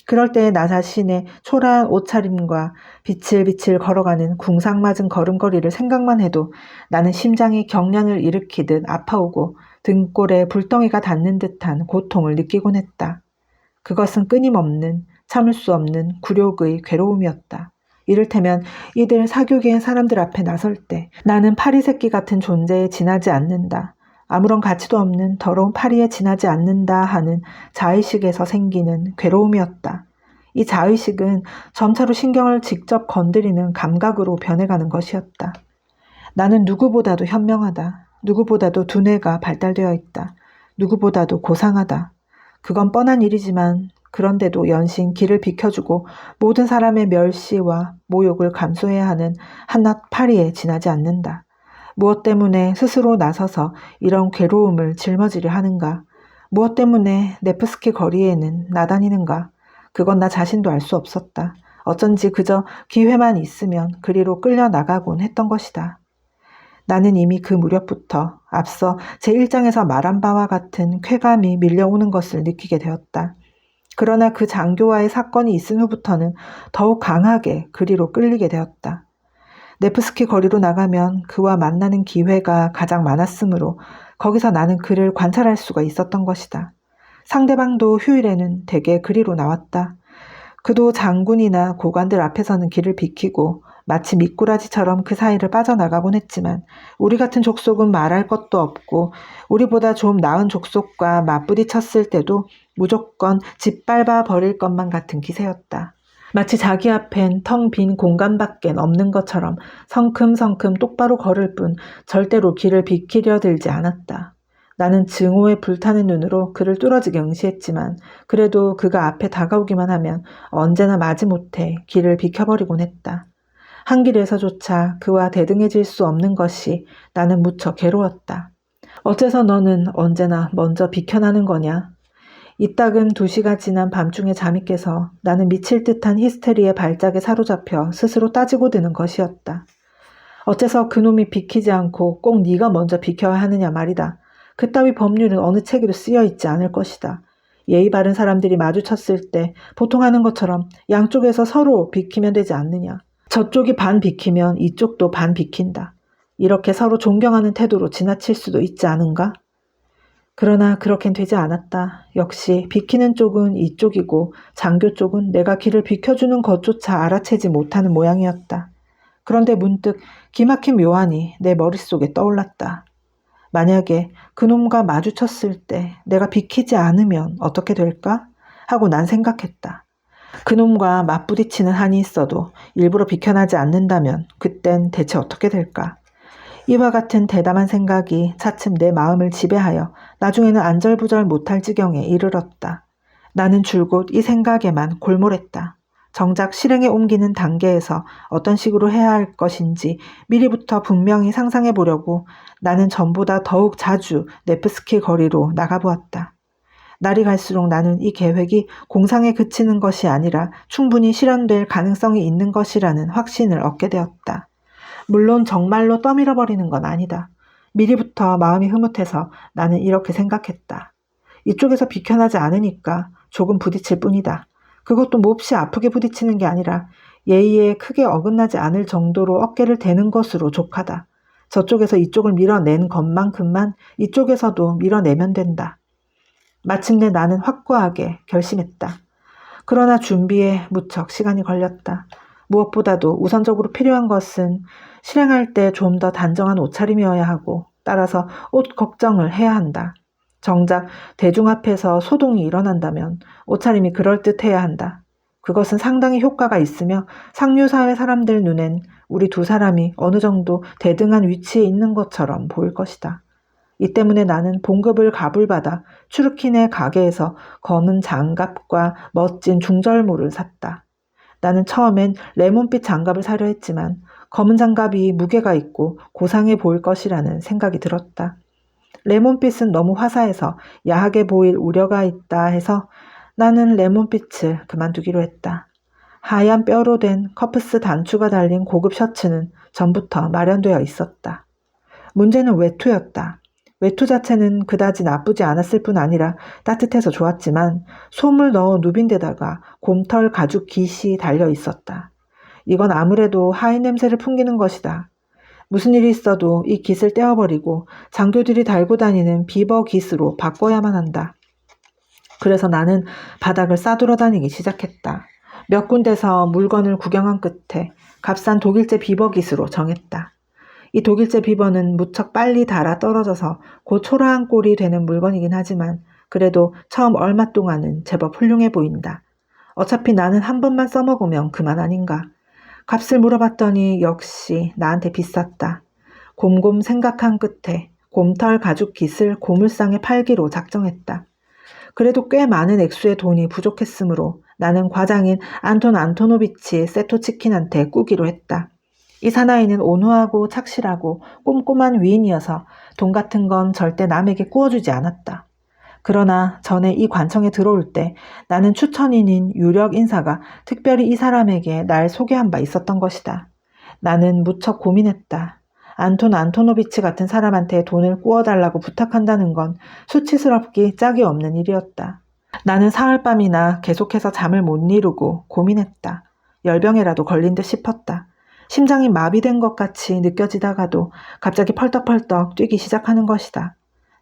[SPEAKER 1] 그럴 때 나 자신의 초라한 옷차림과 비칠비칠 걸어가는 궁상맞은 걸음걸이를 생각만 해도 나는 심장이 경련을 일으키듯 아파오고 등골에 불덩이가 닿는 듯한 고통을 느끼곤 했다. 그것은 끊임없는 참을 수 없는 굴욕의 괴로움이었다. 이를테면 이들 사교계의 사람들 앞에 나설 때 나는 파리새끼 같은 존재에 지나지 않는다. 아무런 가치도 없는 더러운 파리에 지나지 않는다 하는 자의식에서 생기는 괴로움이었다. 이 자의식은 점차로 신경을 직접 건드리는 감각으로 변해가는 것이었다. 나는 누구보다도 현명하다. 누구보다도 두뇌가 발달되어 있다. 누구보다도 고상하다. 그건 뻔한 일이지만 그런데도 연신 길을 비켜주고 모든 사람의 멸시와 모욕을 감수해야 하는 한낱 파리에 지나지 않는다. 무엇 때문에 스스로 나서서 이런 괴로움을 짊어지려 하는가? 무엇 때문에 네프스키 거리에는 나다니는가? 그건 나 자신도 알 수 없었다. 어쩐지 그저 기회만 있으면 그리로 끌려나가곤 했던 것이다. 나는 이미 그 무렵부터 앞서 제1장에서 말한 바와 같은 쾌감이 밀려오는 것을 느끼게 되었다. 그러나 그 장교와의 사건이 있은 후부터는 더욱 강하게 그리로 끌리게 되었다. 네프스키 거리로 나가면 그와 만나는 기회가 가장 많았으므로 거기서 나는 그를 관찰할 수가 있었던 것이다. 상대방도 휴일에는 대개 그리로 나왔다. 그도 장군이나 고관들 앞에서는 길을 비키고 마치 미꾸라지처럼 그 사이를 빠져나가곤 했지만 우리 같은 족속은 말할 것도 없고 우리보다 좀 나은 족속과 맞부딪혔을 때도 무조건 짓밟아 버릴 것만 같은 기세였다. 마치 자기 앞엔 텅 빈 공간밖엔 없는 것처럼 성큼성큼 똑바로 걸을 뿐 절대로 길을 비키려 들지 않았다. 나는 증오에 불타는 눈으로 그를 뚫어지게 응시했지만 그래도 그가 앞에 다가오기만 하면 언제나 마지못해 길을 비켜버리곤 했다. 한 길에서조차 그와 대등해질 수 없는 것이 나는 무척 괴로웠다. 어째서 너는 언제나 먼저 비켜나는 거냐? 이따금 2시가 지난 밤중에 잠이 깨서 나는 미칠 듯한 히스테리의 발작에 사로잡혀 스스로 따지고 드는 것이었다. 어째서 그놈이 비키지 않고 꼭 네가 먼저 비켜야 하느냐 말이다. 그따위 법률은 어느 책에도 쓰여 있지 않을 것이다. 예의 바른 사람들이 마주쳤을 때 보통 하는 것처럼 양쪽에서 서로 비키면 되지 않느냐. 저쪽이 반 비키면 이쪽도 반 비킨다. 이렇게 서로 존경하는 태도로 지나칠 수도 있지 않은가? 그러나 그렇겐 되지 않았다. 역시 비키는 쪽은 이쪽이고 장교 쪽은 내가 길을 비켜주는 것조차 알아채지 못하는 모양이었다. 그런데 문득 기막힌 묘안이 내 머릿속에 떠올랐다. 만약에 그놈과 마주쳤을 때 내가 비키지 않으면 어떻게 될까? 하고 난 생각했다. 그놈과 맞부딪히는 한이 있어도 일부러 비켜나지 않는다면 그땐 대체 어떻게 될까? 이와 같은 대담한 생각이 차츰 내 마음을 지배하여 나중에는 안절부절 못할 지경에 이르렀다. 나는 줄곧 이 생각에만 골몰했다. 정작 실행에 옮기는 단계에서 어떤 식으로 해야 할 것인지 미리부터 분명히 상상해 보려고 나는 전보다 더욱 자주 네프스키 거리로 나가보았다. 날이 갈수록 나는 이 계획이 공상에 그치는 것이 아니라 충분히 실현될 가능성이 있는 것이라는 확신을 얻게 되었다. 물론 정말로 떠밀어버리는 건 아니다. 미리부터 마음이 흐뭇해서 나는 이렇게 생각했다. 이쪽에서 비켜나지 않으니까 조금 부딪힐 뿐이다. 그것도 몹시 아프게 부딪히는 게 아니라 예의에 크게 어긋나지 않을 정도로 어깨를 대는 것으로 족하다. 저쪽에서 이쪽을 밀어낸 것만큼만 이쪽에서도 밀어내면 된다. 마침내 나는 확고하게 결심했다. 그러나 준비에 무척 시간이 걸렸다. 무엇보다도 우선적으로 필요한 것은 실행할 때 좀 더 단정한 옷차림이어야 하고 따라서 옷 걱정을 해야 한다. 정작 대중 앞에서 소동이 일어난다면 옷차림이 그럴듯해야 한다. 그것은 상당히 효과가 있으며 상류사회 사람들 눈엔 우리 두 사람이 어느 정도 대등한 위치에 있는 것처럼 보일 것이다. 이 때문에 나는 봉급을 가불받아 추르킨의 가게에서 검은 장갑과 멋진 중절모를 샀다. 나는 처음엔 레몬빛 장갑을 사려 했지만 검은 장갑이 무게가 있고 고상해 보일 것이라는 생각이 들었다. 레몬빛은 너무 화사해서 야하게 보일 우려가 있다 해서 나는 레몬빛을 그만두기로 했다. 하얀 뼈로 된 커프스 단추가 달린 고급 셔츠는 전부터 마련되어 있었다. 문제는 외투였다. 외투 자체는 그다지 나쁘지 않았을 뿐 아니라 따뜻해서 좋았지만 솜을 넣어 누빈 데다가 곰털 가죽 깃이 달려 있었다. 이건 아무래도 하인 냄새를 풍기는 것이다. 무슨 일이 있어도 이 깃을 떼어버리고 장교들이 달고 다니는 비버 깃으로 바꿔야만 한다. 그래서 나는 바닥을 싸돌아다니기 시작했다. 몇 군데서 물건을 구경한 끝에 값싼 독일제 비버 깃으로 정했다. 이 독일제 비버는 무척 빨리 닳아 떨어져서 곧 초라한 꼴이 되는 물건이긴 하지만 그래도 처음 얼마 동안은 제법 훌륭해 보인다. 어차피 나는 한 번만 써먹으면 그만 아닌가. 값을 물어봤더니 역시 나한테 비쌌다. 곰곰 생각한 끝에 곰털 가죽 깃을 고물상에 팔기로 작정했다. 그래도 꽤 많은 액수의 돈이 부족했으므로 나는 과장인 안톤 안토노비치 세토치킨한테 꾸기로 했다. 이 사나이는 온화하고 착실하고 꼼꼼한 위인이어서 돈 같은 건 절대 남에게 꾸어주지 않았다. 그러나 전에 이 관청에 들어올 때 나는 추천인인 유력 인사가 특별히 이 사람에게 날 소개한 바 있었던 것이다. 나는 무척 고민했다. 안톤 안토노비치 같은 사람한테 돈을 꾸어달라고 부탁한다는 건 수치스럽기 짝이 없는 일이었다. 나는 사흘밤이나 계속해서 잠을 못 이루고 고민했다. 열병에라도 걸린 듯 싶었다. 심장이 마비된 것 같이 느껴지다가도 갑자기 펄떡펄떡 뛰기 시작하는 것이다.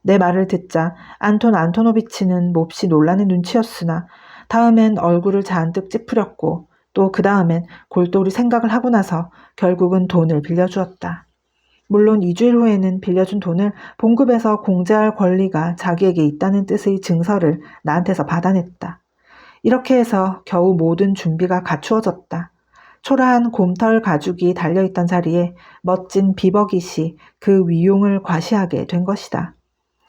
[SPEAKER 1] 내 말을 듣자 안톤 안토노비치는 몹시 놀라는 눈치였으나 다음엔 얼굴을 잔뜩 찌푸렸고 또 그 다음엔 골똘히 생각을 하고 나서 결국은 돈을 빌려주었다. 물론 2주일 후에는 빌려준 돈을 봉급에서 공제할 권리가 자기에게 있다는 뜻의 증서를 나한테서 받아냈다. 이렇게 해서 겨우 모든 준비가 갖추어졌다. 초라한 곰털 가죽이 달려있던 자리에 멋진 비버깃이 그 위용을 과시하게 된 것이다.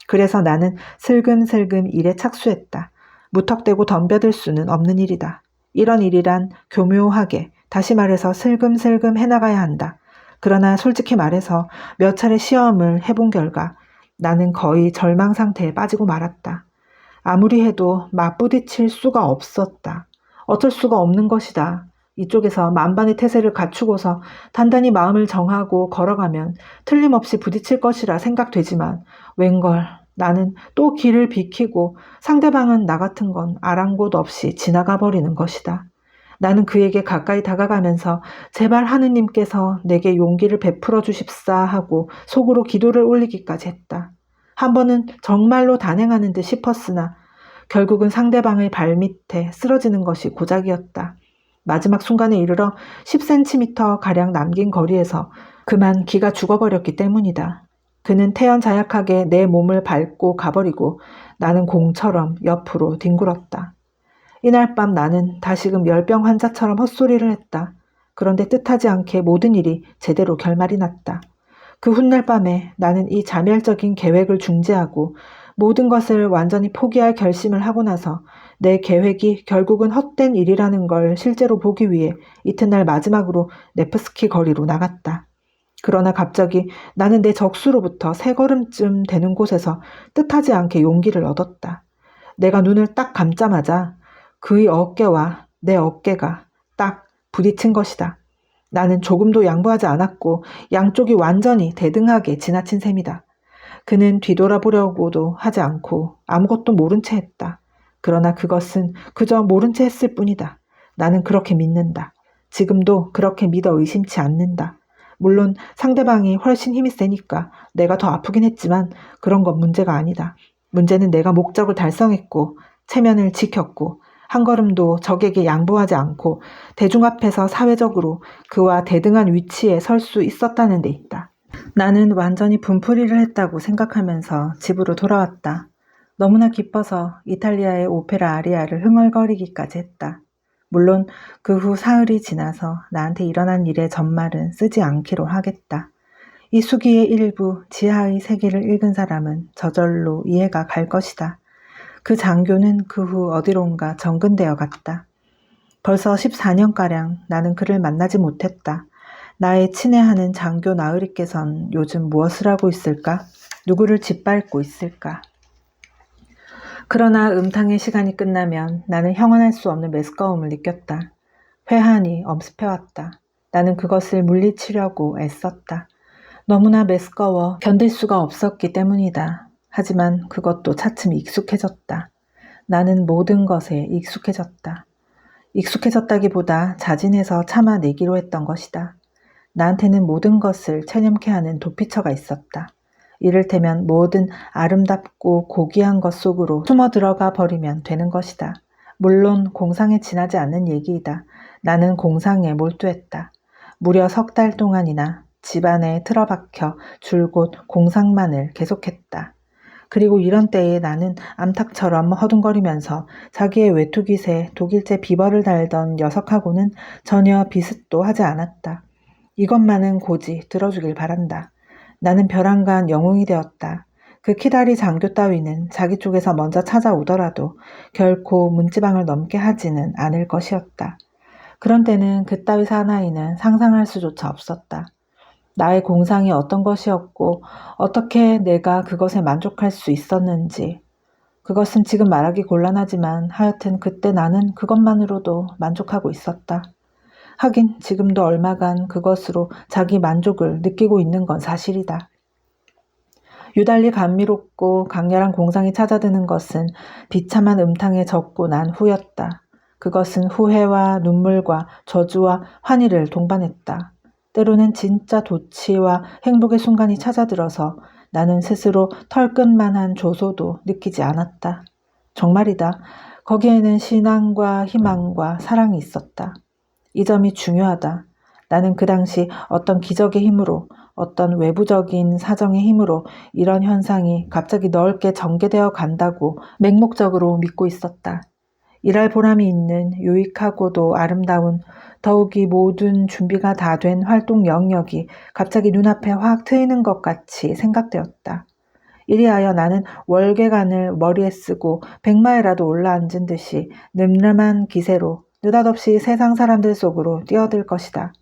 [SPEAKER 1] 그래서 나는 슬금슬금 일에 착수했다. 무턱대고 덤벼들 수는 없는 일이다. 이런 일이란 교묘하게, 다시 말해서 슬금슬금 해나가야 한다. 그러나 솔직히 말해서 몇 차례 시험을 해본 결과 나는 거의 절망 상태에 빠지고 말았다. 아무리 해도 맞부딪힐 수가 없었다. 어쩔 수가 없는 것이다. 이쪽에서 만반의 태세를 갖추고서 단단히 마음을 정하고 걸어가면 틀림없이 부딪힐 것이라 생각되지만 웬걸 나는 또 길을 비키고 상대방은 나 같은 건 아랑곳 없이 지나가 버리는 것이다. 나는 그에게 가까이 다가가면서 제발 하느님께서 내게 용기를 베풀어 주십사 하고 속으로 기도를 올리기까지 했다. 한 번은 정말로 단행하는 듯 싶었으나 결국은 상대방의 발밑에 쓰러지는 것이 고작이었다. 마지막 순간에 이르러 10cm 가량 남긴 거리에서 그만 기가 죽어버렸기 때문이다. 그는 태연자약하게 내 몸을 밟고 가버리고 나는 공처럼 옆으로 뒹굴었다. 이날 밤 나는 다시금 열병 환자처럼 헛소리를 했다. 그런데 뜻하지 않게 모든 일이 제대로 결말이 났다. 그 훗날 밤에 나는 이 자멸적인 계획을 중지하고 모든 것을 완전히 포기할 결심을 하고 나서 내 계획이 결국은 헛된 일이라는 걸 실제로 보기 위해 이튿날 마지막으로 네프스키 거리로 나갔다. 그러나 갑자기 나는 내 적수로부터 세 걸음쯤 되는 곳에서 뜻하지 않게 용기를 얻었다. 내가 눈을 딱 감자마자 그의 어깨와 내 어깨가 딱 부딪힌 것이다. 나는 조금도 양보하지 않았고 양쪽이 완전히 대등하게 지나친 셈이다. 그는 뒤돌아보려고도 하지 않고 아무것도 모른 채 했다. 그러나 그것은 그저 모른 채 했을 뿐이다. 나는 그렇게 믿는다. 지금도 그렇게 믿어 의심치 않는다. 물론 상대방이 훨씬 힘이 세니까 내가 더 아프긴 했지만 그런 건 문제가 아니다. 문제는 내가 목적을 달성했고 체면을 지켰고 한 걸음도 적에게 양보하지 않고 대중 앞에서 사회적으로 그와 대등한 위치에 설 수 있었다는 데 있다. 나는 완전히 분풀이를 했다고 생각하면서 집으로 돌아왔다. 너무나 기뻐서 이탈리아의 오페라 아리아를 흥얼거리기까지 했다. 물론 그 후 사흘이 지나서 나한테 일어난 일의 전말은 쓰지 않기로 하겠다. 이 수기의 일부 지하의 세계를 읽은 사람은 저절로 이해가 갈 것이다. 그 장교는 그 후 어디론가 정근되어 갔다. 벌써 14년가량 나는 그를 만나지 못했다. 나의 친애하는 장교 나으리께선 요즘 무엇을 하고 있을까? 누구를 짓밟고 있을까? 그러나 음탕의 시간이 끝나면 나는 형언할 수 없는 메스꺼움을 느꼈다. 회한이 엄습해왔다. 나는 그것을 물리치려고 애썼다. 너무나 메스꺼워 견딜 수가 없었기 때문이다. 하지만 그것도 차츰 익숙해졌다. 나는 모든 것에 익숙해졌다. 익숙해졌다기보다 자진해서 참아내기로 했던 것이다. 나한테는 모든 것을 체념케 하는 도피처가 있었다. 이를테면 모든 아름답고 고귀한 것 속으로 숨어 들어가 버리면 되는 것이다. 물론 공상에 지나지 않는 얘기이다. 나는 공상에 몰두했다. 무려 3달 동안이나 집안에 틀어박혀 줄곧 공상만을 계속했다. 그리고 이런 때에 나는 암탉처럼 허둥거리면서 자기의 외투깃에 독일제 비벌을 달던 녀석하고는 전혀 비슷도 하지 않았다. 이것만은 고지 들어주길 바란다. 나는 벼랑간 영웅이 되었다. 그 키다리 장교 따위는 자기 쪽에서 먼저 찾아오더라도 결코 문지방을 넘게 하지는 않을 것이었다. 그런 때는 그따위 사나이는 상상할 수조차 없었다. 나의 공상이 어떤 것이었고 어떻게 내가 그것에 만족할 수 있었는지 그것은 지금 말하기 곤란하지만 하여튼 그때 나는 그것만으로도 만족하고 있었다. 하긴 지금도 얼마간 그것으로 자기 만족을 느끼고 있는 건 사실이다. 유달리 감미롭고 강렬한 공상이 찾아드는 것은 비참한 음탕에 젖고 난 후였다. 그것은 후회와 눈물과 저주와 환희를 동반했다. 때로는 진짜 도취와 행복의 순간이 찾아들어서 나는 스스로 털끝만한 조소도 느끼지 않았다. 정말이다. 거기에는 신앙과 희망과 사랑이 있었다. 이 점이 중요하다. 나는 그 당시 어떤 기적의 힘으로 어떤 외부적인 사정의 힘으로 이런 현상이 갑자기 넓게 전개되어 간다고 맹목적으로 믿고 있었다. 일할 보람이 있는 유익하고도 아름다운 더욱이 모든 준비가 다 된 활동 영역이 갑자기 눈앞에 확 트이는 것 같이 생각되었다. 이리하여 나는 월계관을 머리에 쓰고 100마일이라도 올라앉은 듯이 늠름한 기세로 느닷없이 세상 사람들 속으로 뛰어들 것이다.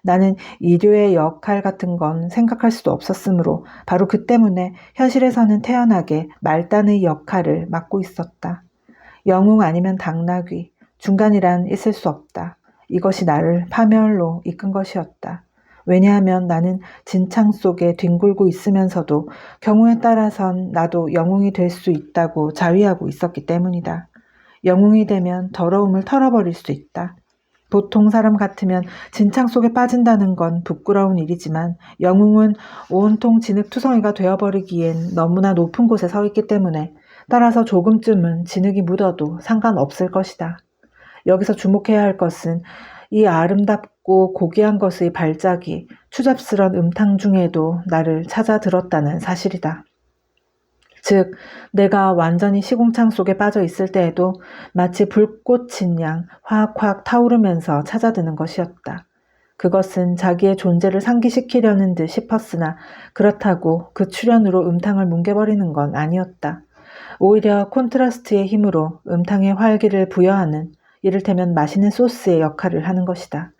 [SPEAKER 1] 나는 이류의 역할 같은 건 생각할 수도 없었으므로 바로 그 때문에 현실에서는 태연하게 말단의 역할을 맡고 있었다. 영웅 아니면 당나귀, 중간이란 있을 수 없다. 이것이 나를 파멸로 이끈 것이었다. 왜냐하면 나는 진창 속에 뒹굴고 있으면서도 경우에 따라선 나도 영웅이 될 수 있다고 자위하고 있었기 때문이다. 영웅이 되면 더러움을 털어버릴 수 있다. 보통 사람 같으면 진창 속에 빠진다는 건 부끄러운 일이지만 영웅은 온통 진흙투성이가 되어버리기엔 너무나 높은 곳에 서 있기 때문에 따라서 조금쯤은 진흙이 묻어도 상관없을 것이다. 여기서 주목해야 할 것은 이 아름답고 고귀한 것의 발작이 추잡스런 음탕 중에도 나를 찾아들었다는 사실이다. 즉, 내가 완전히 시궁창 속에 빠져 있을 때에도 마치 불꽃인 양 확확 타오르면서 찾아드는 것이었다. 그것은 자기의 존재를 상기시키려는 듯 싶었으나 그렇다고 그 출현으로 음탕을 뭉개버리는 건 아니었다. 오히려 콘트라스트의 힘으로 음탕의 활기를 부여하는 이를테면 맛있는 소스의 역할을 하는 것이다.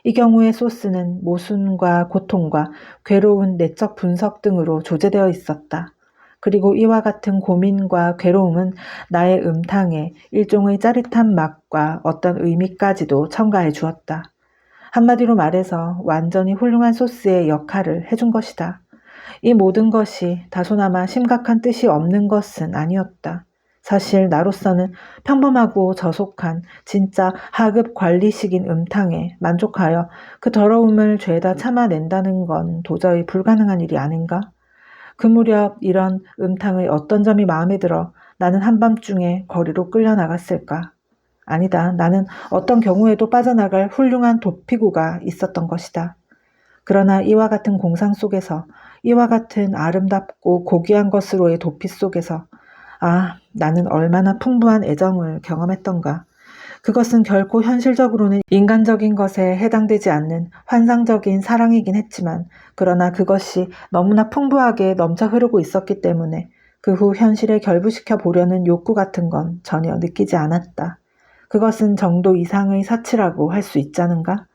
[SPEAKER 1] 이 경우에 소스는 모순과 고통과 괴로운 내적 분석 등으로 조제되어 있었다. 그리고 이와 같은 고민과 괴로움은 나의 음탕에 일종의 짜릿한 맛과 어떤 의미까지도 첨가해 주었다. 한마디로 말해서 완전히 훌륭한 소스의 역할을 해준 것이다. 이 모든 것이 다소나마 심각한 뜻이 없는 것은 아니었다. 사실 나로서는 평범하고 저속한 진짜 하급 관리식인 음탕에 만족하여 그 더러움을 죄다 참아낸다는 건 도저히 불가능한 일이 아닌가? 그 무렵 이런 음탕의 어떤 점이 마음에 들어 나는 한밤중에 거리로 끌려나갔을까? 아니다. 나는 어떤 경우에도 빠져나갈 훌륭한 도피구가 있었던 것이다. 그러나 이와 같은 공상 속에서, 이와 같은 아름답고 고귀한 것으로의 도피 속에서, 나는 얼마나 풍부한 애정을 경험했던가. 그것은 결코 현실적으로는 인간적인 것에 해당되지 않는 환상적인 사랑이긴 했지만, 그러나 그것이 너무나 풍부하게 넘쳐 흐르고 있었기 때문에 그 후 현실에 결부시켜 보려는 욕구 같은 건 전혀 느끼지 않았다. 그것은 정도 이상의 사치라고 할 수 있자는가?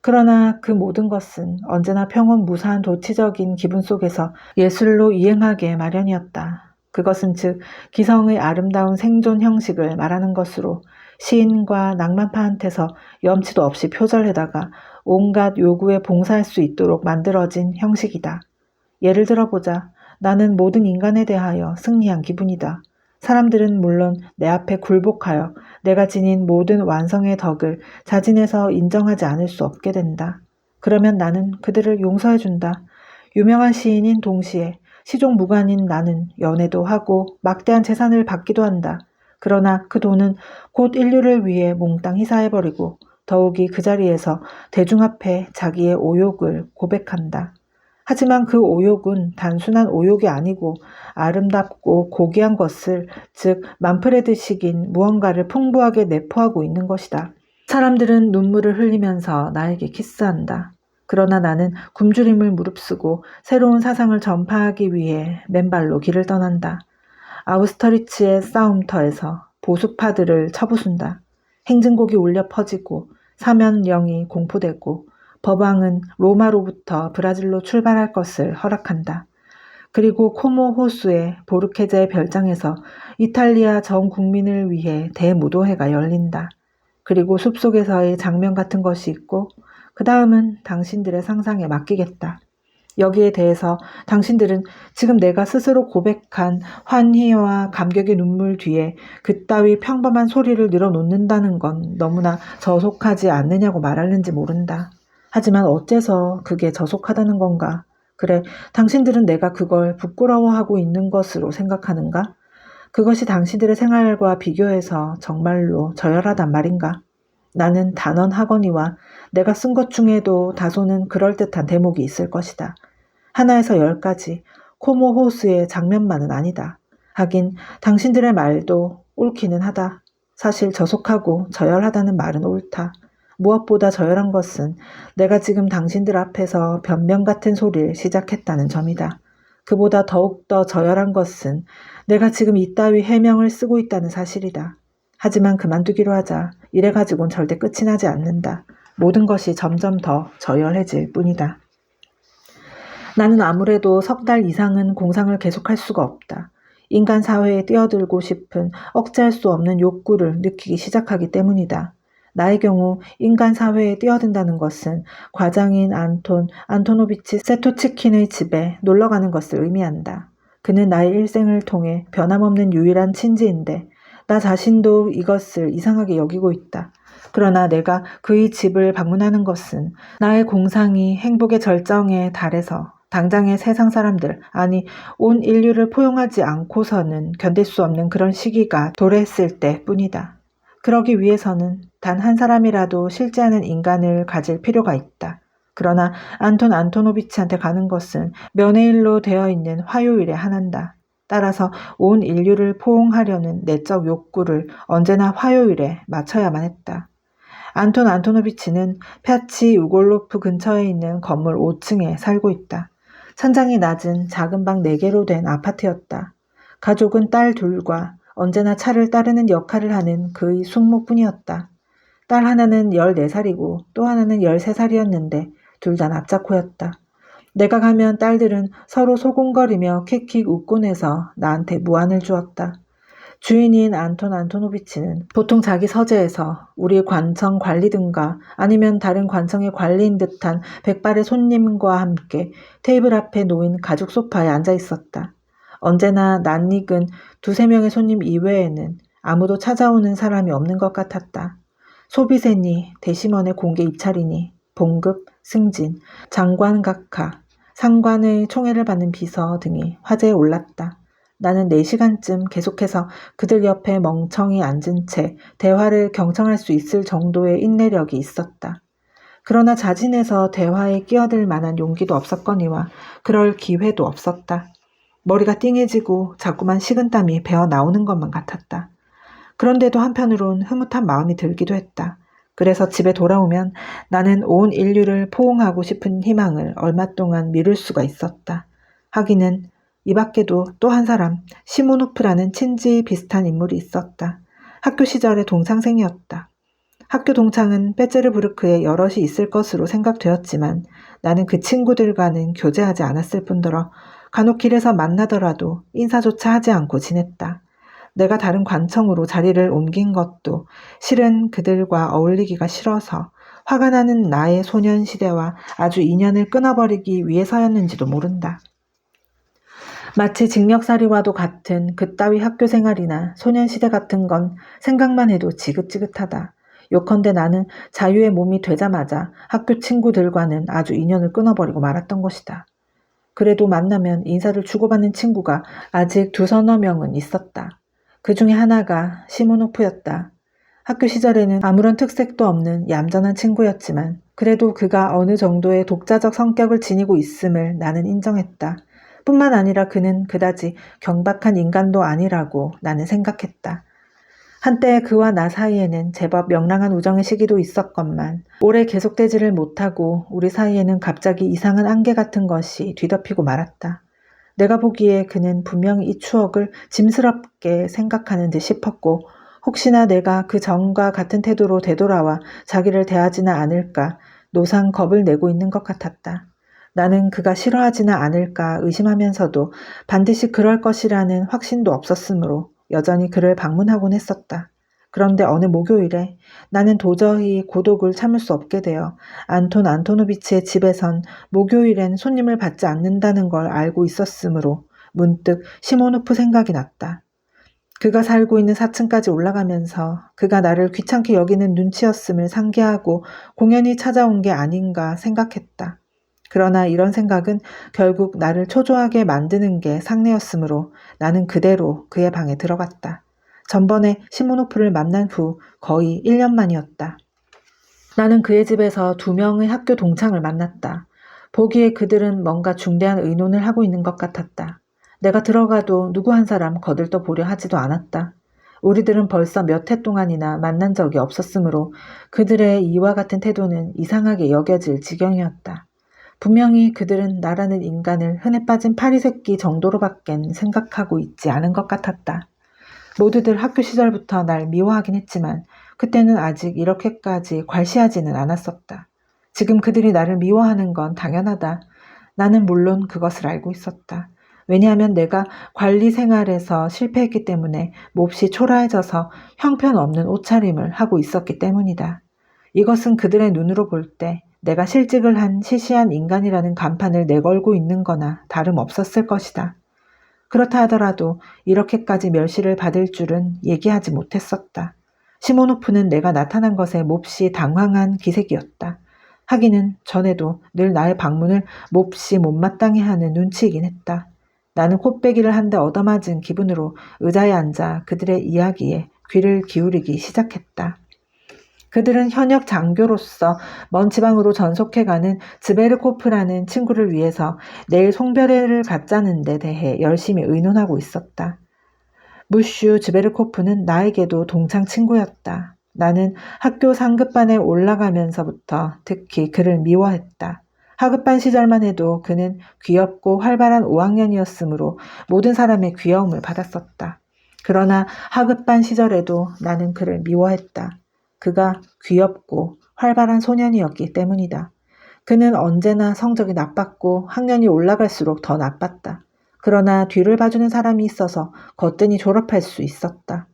[SPEAKER 1] 그러나 그 모든 것은 언제나 평온무사한 도치적인 기분 속에서 예술로 이행하게 마련이었다. 그것은 즉 기성의 아름다운 생존 형식을 말하는 것으로 시인과 낭만파한테서 염치도 없이 표절해다가 온갖 요구에 봉사할 수 있도록 만들어진 형식이다. 예를 들어보자. 나는 모든 인간에 대하여 승리한 기분이다. 사람들은 물론 내 앞에 굴복하여 내가 지닌 모든 완성의 덕을 자진해서 인정하지 않을 수 없게 된다. 그러면 나는 그들을 용서해준다. 유명한 시인인 동시에 시종무관인 나는 연애도 하고 막대한 재산을 받기도 한다. 그러나 그 돈은 곧 인류를 위해 몽땅 희사해버리고 더욱이 그 자리에서 대중 앞에 자기의 오욕을 고백한다. 하지만 그 오욕은 단순한 오욕이 아니고 아름답고 고귀한 것을, 즉 만프레드식인 무언가를 풍부하게 내포하고 있는 것이다. 사람들은 눈물을 흘리면서 나에게 키스한다. 그러나 나는 굶주림을 무릅쓰고 새로운 사상을 전파하기 위해 맨발로 길을 떠난다. 아우스터리츠의 싸움터에서 보수파들을 쳐부순다. 행진곡이 울려 퍼지고 사면령이 공포되고 법왕은 로마로부터 브라질로 출발할 것을 허락한다. 그리고 코모 호수의 보르케제 별장에서 이탈리아 전 국민을 위해 대무도회가 열린다. 그리고 숲속에서의 장면 같은 것이 있고 그 다음은 당신들의 상상에 맡기겠다. 여기에 대해서 당신들은 지금 내가 스스로 고백한 환희와 감격의 눈물 뒤에 그따위 평범한 소리를 늘어놓는다는 건 너무나 저속하지 않느냐고 말하는지 모른다. 하지만 어째서 그게 저속하다는 건가? 그래, 당신들은 내가 그걸 부끄러워하고 있는 것으로 생각하는가? 그것이 당신들의 생활과 비교해서 정말로 저열하단 말인가? 나는 단언하거니와 내가 쓴 것 중에도 다소는 그럴듯한 대목이 있을 것이다. 하나에서 10가지, 코모 호수의 장면만은 아니다. 하긴 당신들의 말도 옳기는 하다. 사실 저속하고 저열하다는 말은 옳다. 무엇보다 저열한 것은 내가 지금 당신들 앞에서 변명 같은 소리를 시작했다는 점이다. 그보다 더욱더 저열한 것은 내가 지금 이따위 해명을 쓰고 있다는 사실이다. 하지만 그만두기로 하자. 이래가지고는 절대 끝이 나지 않는다. 모든 것이 점점 더 저열해질 뿐이다. 나는 아무래도 3달 이상은 공상을 계속할 수가 없다. 인간 사회에 뛰어들고 싶은 억제할 수 없는 욕구를 느끼기 시작하기 때문이다. 나의 경우 인간 사회에 뛰어든다는 것은 과장인 안토노비치 세토치킨의 집에 놀러가는 것을 의미한다. 그는 나의 일생을 통해 변함없는 유일한 친지인데 나 자신도 이것을 이상하게 여기고 있다. 그러나 내가 그의 집을 방문하는 것은 나의 공상이 행복의 절정에 달해서 당장의 세상 사람들, 아니 온 인류를 포용하지 않고서는 견딜 수 없는 그런 시기가 도래했을 때뿐이다. 그러기 위해서는 단 한 사람이라도 실제하는 인간을 가질 필요가 있다. 그러나 안토노비치한테 가는 것은 면회일로 되어 있는 화요일에 한한다. 따라서 온 인류를 포옹하려는 내적 욕구를 언제나 화요일에 맞춰야만 했다. 안토노비치는 펴치 우골로프 근처에 있는 건물 5층에 살고 있다. 천장이 낮은 작은 방 4개로 된 아파트였다. 가족은 딸 둘과 언제나 차를 따르는 역할을 하는 그의 숙모뿐이었다. 딸 하나는 14살이고 또 하나는 13살이었는데 둘 다 납작코였다. 내가 가면 딸들은 서로 소곤거리며 킥킥 웃곤 해서 나한테 무안을 주었다. 주인인 안톤 안토노비치는 보통 자기 서재에서 우리 관청 관리 등과 아니면 다른 관청의 관리인 듯한 백발의 손님과 함께 테이블 앞에 놓인 가죽 소파에 앉아 있었다. 언제나 낯익은 두세 명의 손님 이외에는 아무도 찾아오는 사람이 없는 것 같았다. 소비세니, 대심원의 공개 입찰이니, 봉급, 승진, 장관 각하, 상관의 총애를 받는 비서 등이 화제에 올랐다. 나는 4시간쯤 계속해서 그들 옆에 멍청이 앉은 채 대화를 경청할 수 있을 정도의 인내력이 있었다. 그러나 자진해서 대화에 끼어들 만한 용기도 없었거니와 그럴 기회도 없었다. 머리가 띵해지고 자꾸만 식은땀이 배어 나오는 것만 같았다. 그런데도 한편으론 흐뭇한 마음이 들기도 했다. 그래서 집에 돌아오면 나는 온 인류를 포옹하고 싶은 희망을 얼마 동안 미룰 수가 있었다. 하기는 이 밖에도 또 한 사람, 시모노프라는 친지 비슷한 인물이 있었다. 학교 시절의 동창생이었다. 학교 동창은 페테르부르크에 여럿이 있을 것으로 생각되었지만 나는 그 친구들과는 교제하지 않았을 뿐더러 간혹 길에서 만나더라도 인사조차 하지 않고 지냈다. 내가 다른 관청으로 자리를 옮긴 것도 실은 그들과 어울리기가 싫어서 화가 나는 나의 소년 시대와 아주 인연을 끊어버리기 위해서였는지도 모른다. 마치 징역살이와도 같은 그따위 학교 생활이나 소년시대 같은 건 생각만 해도 지긋지긋하다. 요컨대 나는 자유의 몸이 되자마자 학교 친구들과는 아주 인연을 끊어버리고 말았던 것이다. 그래도 만나면 인사를 주고받는 친구가 아직 2~3명은 있었다. 그 중에 하나가 시모노프였다. 학교 시절에는 아무런 특색도 없는 얌전한 친구였지만 그래도 그가 어느 정도의 독자적 성격을 지니고 있음을 나는 인정했다. 뿐만 아니라 그는 그다지 경박한 인간도 아니라고 나는 생각했다. 한때 그와 나 사이에는 제법 명랑한 우정의 시기도 있었건만 오래 계속되지를 못하고 우리 사이에는 갑자기 이상한 안개 같은 것이 뒤덮이고 말았다. 내가 보기에 그는 분명히 이 추억을 짐스럽게 생각하는 듯 싶었고 혹시나 내가 그 전과 같은 태도로 되돌아와 자기를 대하지는 않을까 노상 겁을 내고 있는 것 같았다. 나는 그가 싫어하지는 않을까 의심하면서도 반드시 그럴 것이라는 확신도 없었으므로 여전히 그를 방문하곤 했었다. 그런데 어느 목요일에 나는 도저히 고독을 참을 수 없게 되어 안톤 안토노비치의 집에선 목요일엔 손님을 받지 않는다는 걸 알고 있었으므로 문득 시모노프 생각이 났다. 그가 살고 있는 4층까지 올라가면서 그가 나를 귀찮게 여기는 눈치였음을 상기하고 공연히 찾아온 게 아닌가 생각했다. 그러나 이런 생각은 결국 나를 초조하게 만드는 게 상례였으므로 나는 그대로 그의 방에 들어갔다. 전번에 시모노프를 만난 후 거의 1년 만이었다. 나는 그의 집에서 2명의 학교 동창을 만났다. 보기에 그들은 뭔가 중대한 의논을 하고 있는 것 같았다. 내가 들어가도 누구 한 사람 거들떠 보려 하지도 않았다. 우리들은 벌써 몇 해 동안이나 만난 적이 없었으므로 그들의 이와 같은 태도는 이상하게 여겨질 지경이었다. 분명히 그들은 나라는 인간을 흔해 빠진 파리새끼 정도로밖엔 생각하고 있지 않은 것 같았다. 모두들 학교 시절부터 날 미워하긴 했지만 그때는 아직 이렇게까지 괄시하지는 않았었다. 지금 그들이 나를 미워하는 건 당연하다. 나는 물론 그것을 알고 있었다. 왜냐하면 내가 관리 생활에서 실패했기 때문에 몹시 초라해져서 형편없는 옷차림을 하고 있었기 때문이다. 이것은 그들의 눈으로 볼 때 내가 실직을 한 시시한 인간이라는 간판을 내걸고 있는 거나 다름없었을 것이다. 그렇다 하더라도 이렇게까지 멸시를 받을 줄은 얘기하지 못했었다. 시모노프는 내가 나타난 것에 몹시 당황한 기색이었다. 하기는 전에도 늘 나의 방문을 몹시 못마땅해 하는 눈치이긴 했다. 나는 콧배기를 한 대 얻어맞은 기분으로 의자에 앉아 그들의 이야기에 귀를 기울이기 시작했다. 그들은 현역 장교로서 먼 지방으로 전속해가는 즈베르코프라는 친구를 위해서 내일 송별회를 갖자는 데 대해 열심히 의논하고 있었다. 무슈 즈베르코프는 나에게도 동창 친구였다. 나는 학교 상급반에 올라가면서부터 특히 그를 미워했다. 하급반 시절만 해도 그는 귀엽고 활발한 5학년이었으므로 모든 사람의 귀여움을 받았었다. 그러나 하급반 시절에도 나는 그를 미워했다. 그가 귀엽고 활발한 소년이었기 때문이다. 그는 언제나 성적이 나빴고 학년이 올라갈수록 더 나빴다. 그러나 뒤를 봐주는 사람이 있어서 거뜬히 졸업할 수 있었다.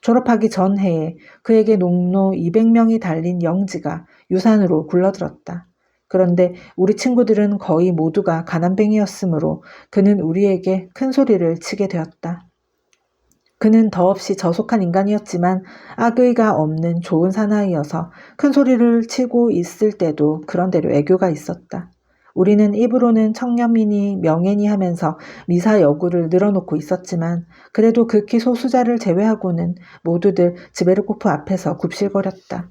[SPEAKER 1] 졸업하기 전 해에 그에게 농노 200명이 달린 영지가 유산으로 굴러들었다. 그런데 우리 친구들은 거의 모두가 가난뱅이였으므로 그는 우리에게 큰 소리를 치게 되었다. 그는 더없이 저속한 인간이었지만 악의가 없는 좋은 사나이여서 큰 소리를 치고 있을 때도 그런대로 애교가 있었다. 우리는 입으로는 청렴이니 명예니 하면서 미사 여구를 늘어놓고 있었지만 그래도 극히 소수자를 제외하고는 모두들 지베르코프 앞에서 굽실거렸다.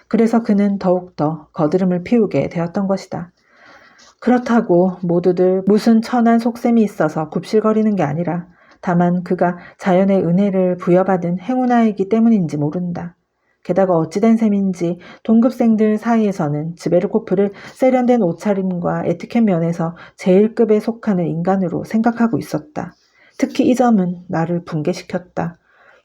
[SPEAKER 1] 그래서 그는 더욱더 거드름을 피우게 되었던 것이다. 그렇다고 모두들 무슨 천한 속셈이 있어서 굽실거리는 게 아니라 다만 그가 자연의 은혜를 부여받은 행운아이기 때문인지 모른다. 게다가 어찌된 셈인지 동급생들 사이에서는 지베르코프를 세련된 옷차림과 에티켓 면에서 제일급에 속하는 인간으로 생각하고 있었다. 특히 이 점은 나를 붕괴시켰다.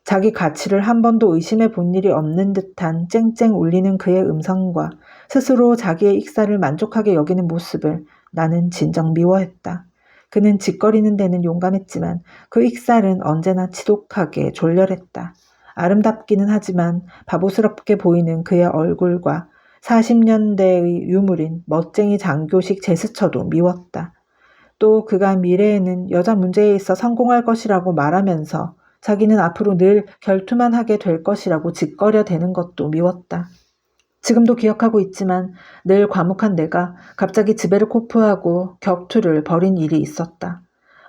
[SPEAKER 1] 자기 가치를 한 번도 의심해 본 일이 없는 듯한 쨍쨍 울리는 그의 음성과 스스로 자기의 익사를 만족하게 여기는 모습을 나는 진정 미워했다. 그는 짓거리는 데는 용감했지만 그 익살은 언제나 지독하게 졸렬했다. 아름답기는 하지만 바보스럽게 보이는 그의 얼굴과 40년대의 유물인 멋쟁이 장교식 제스처도 미웠다. 또 그가 미래에는 여자 문제에 있어 성공할 것이라고 말하면서 자기는 앞으로 늘 결투만 하게 될 것이라고 짓거려대는 것도 미웠다. 지금도 기억하고 있지만 늘 과묵한 내가 갑자기 지베르코프하고 격투를 벌인 일이 있었다.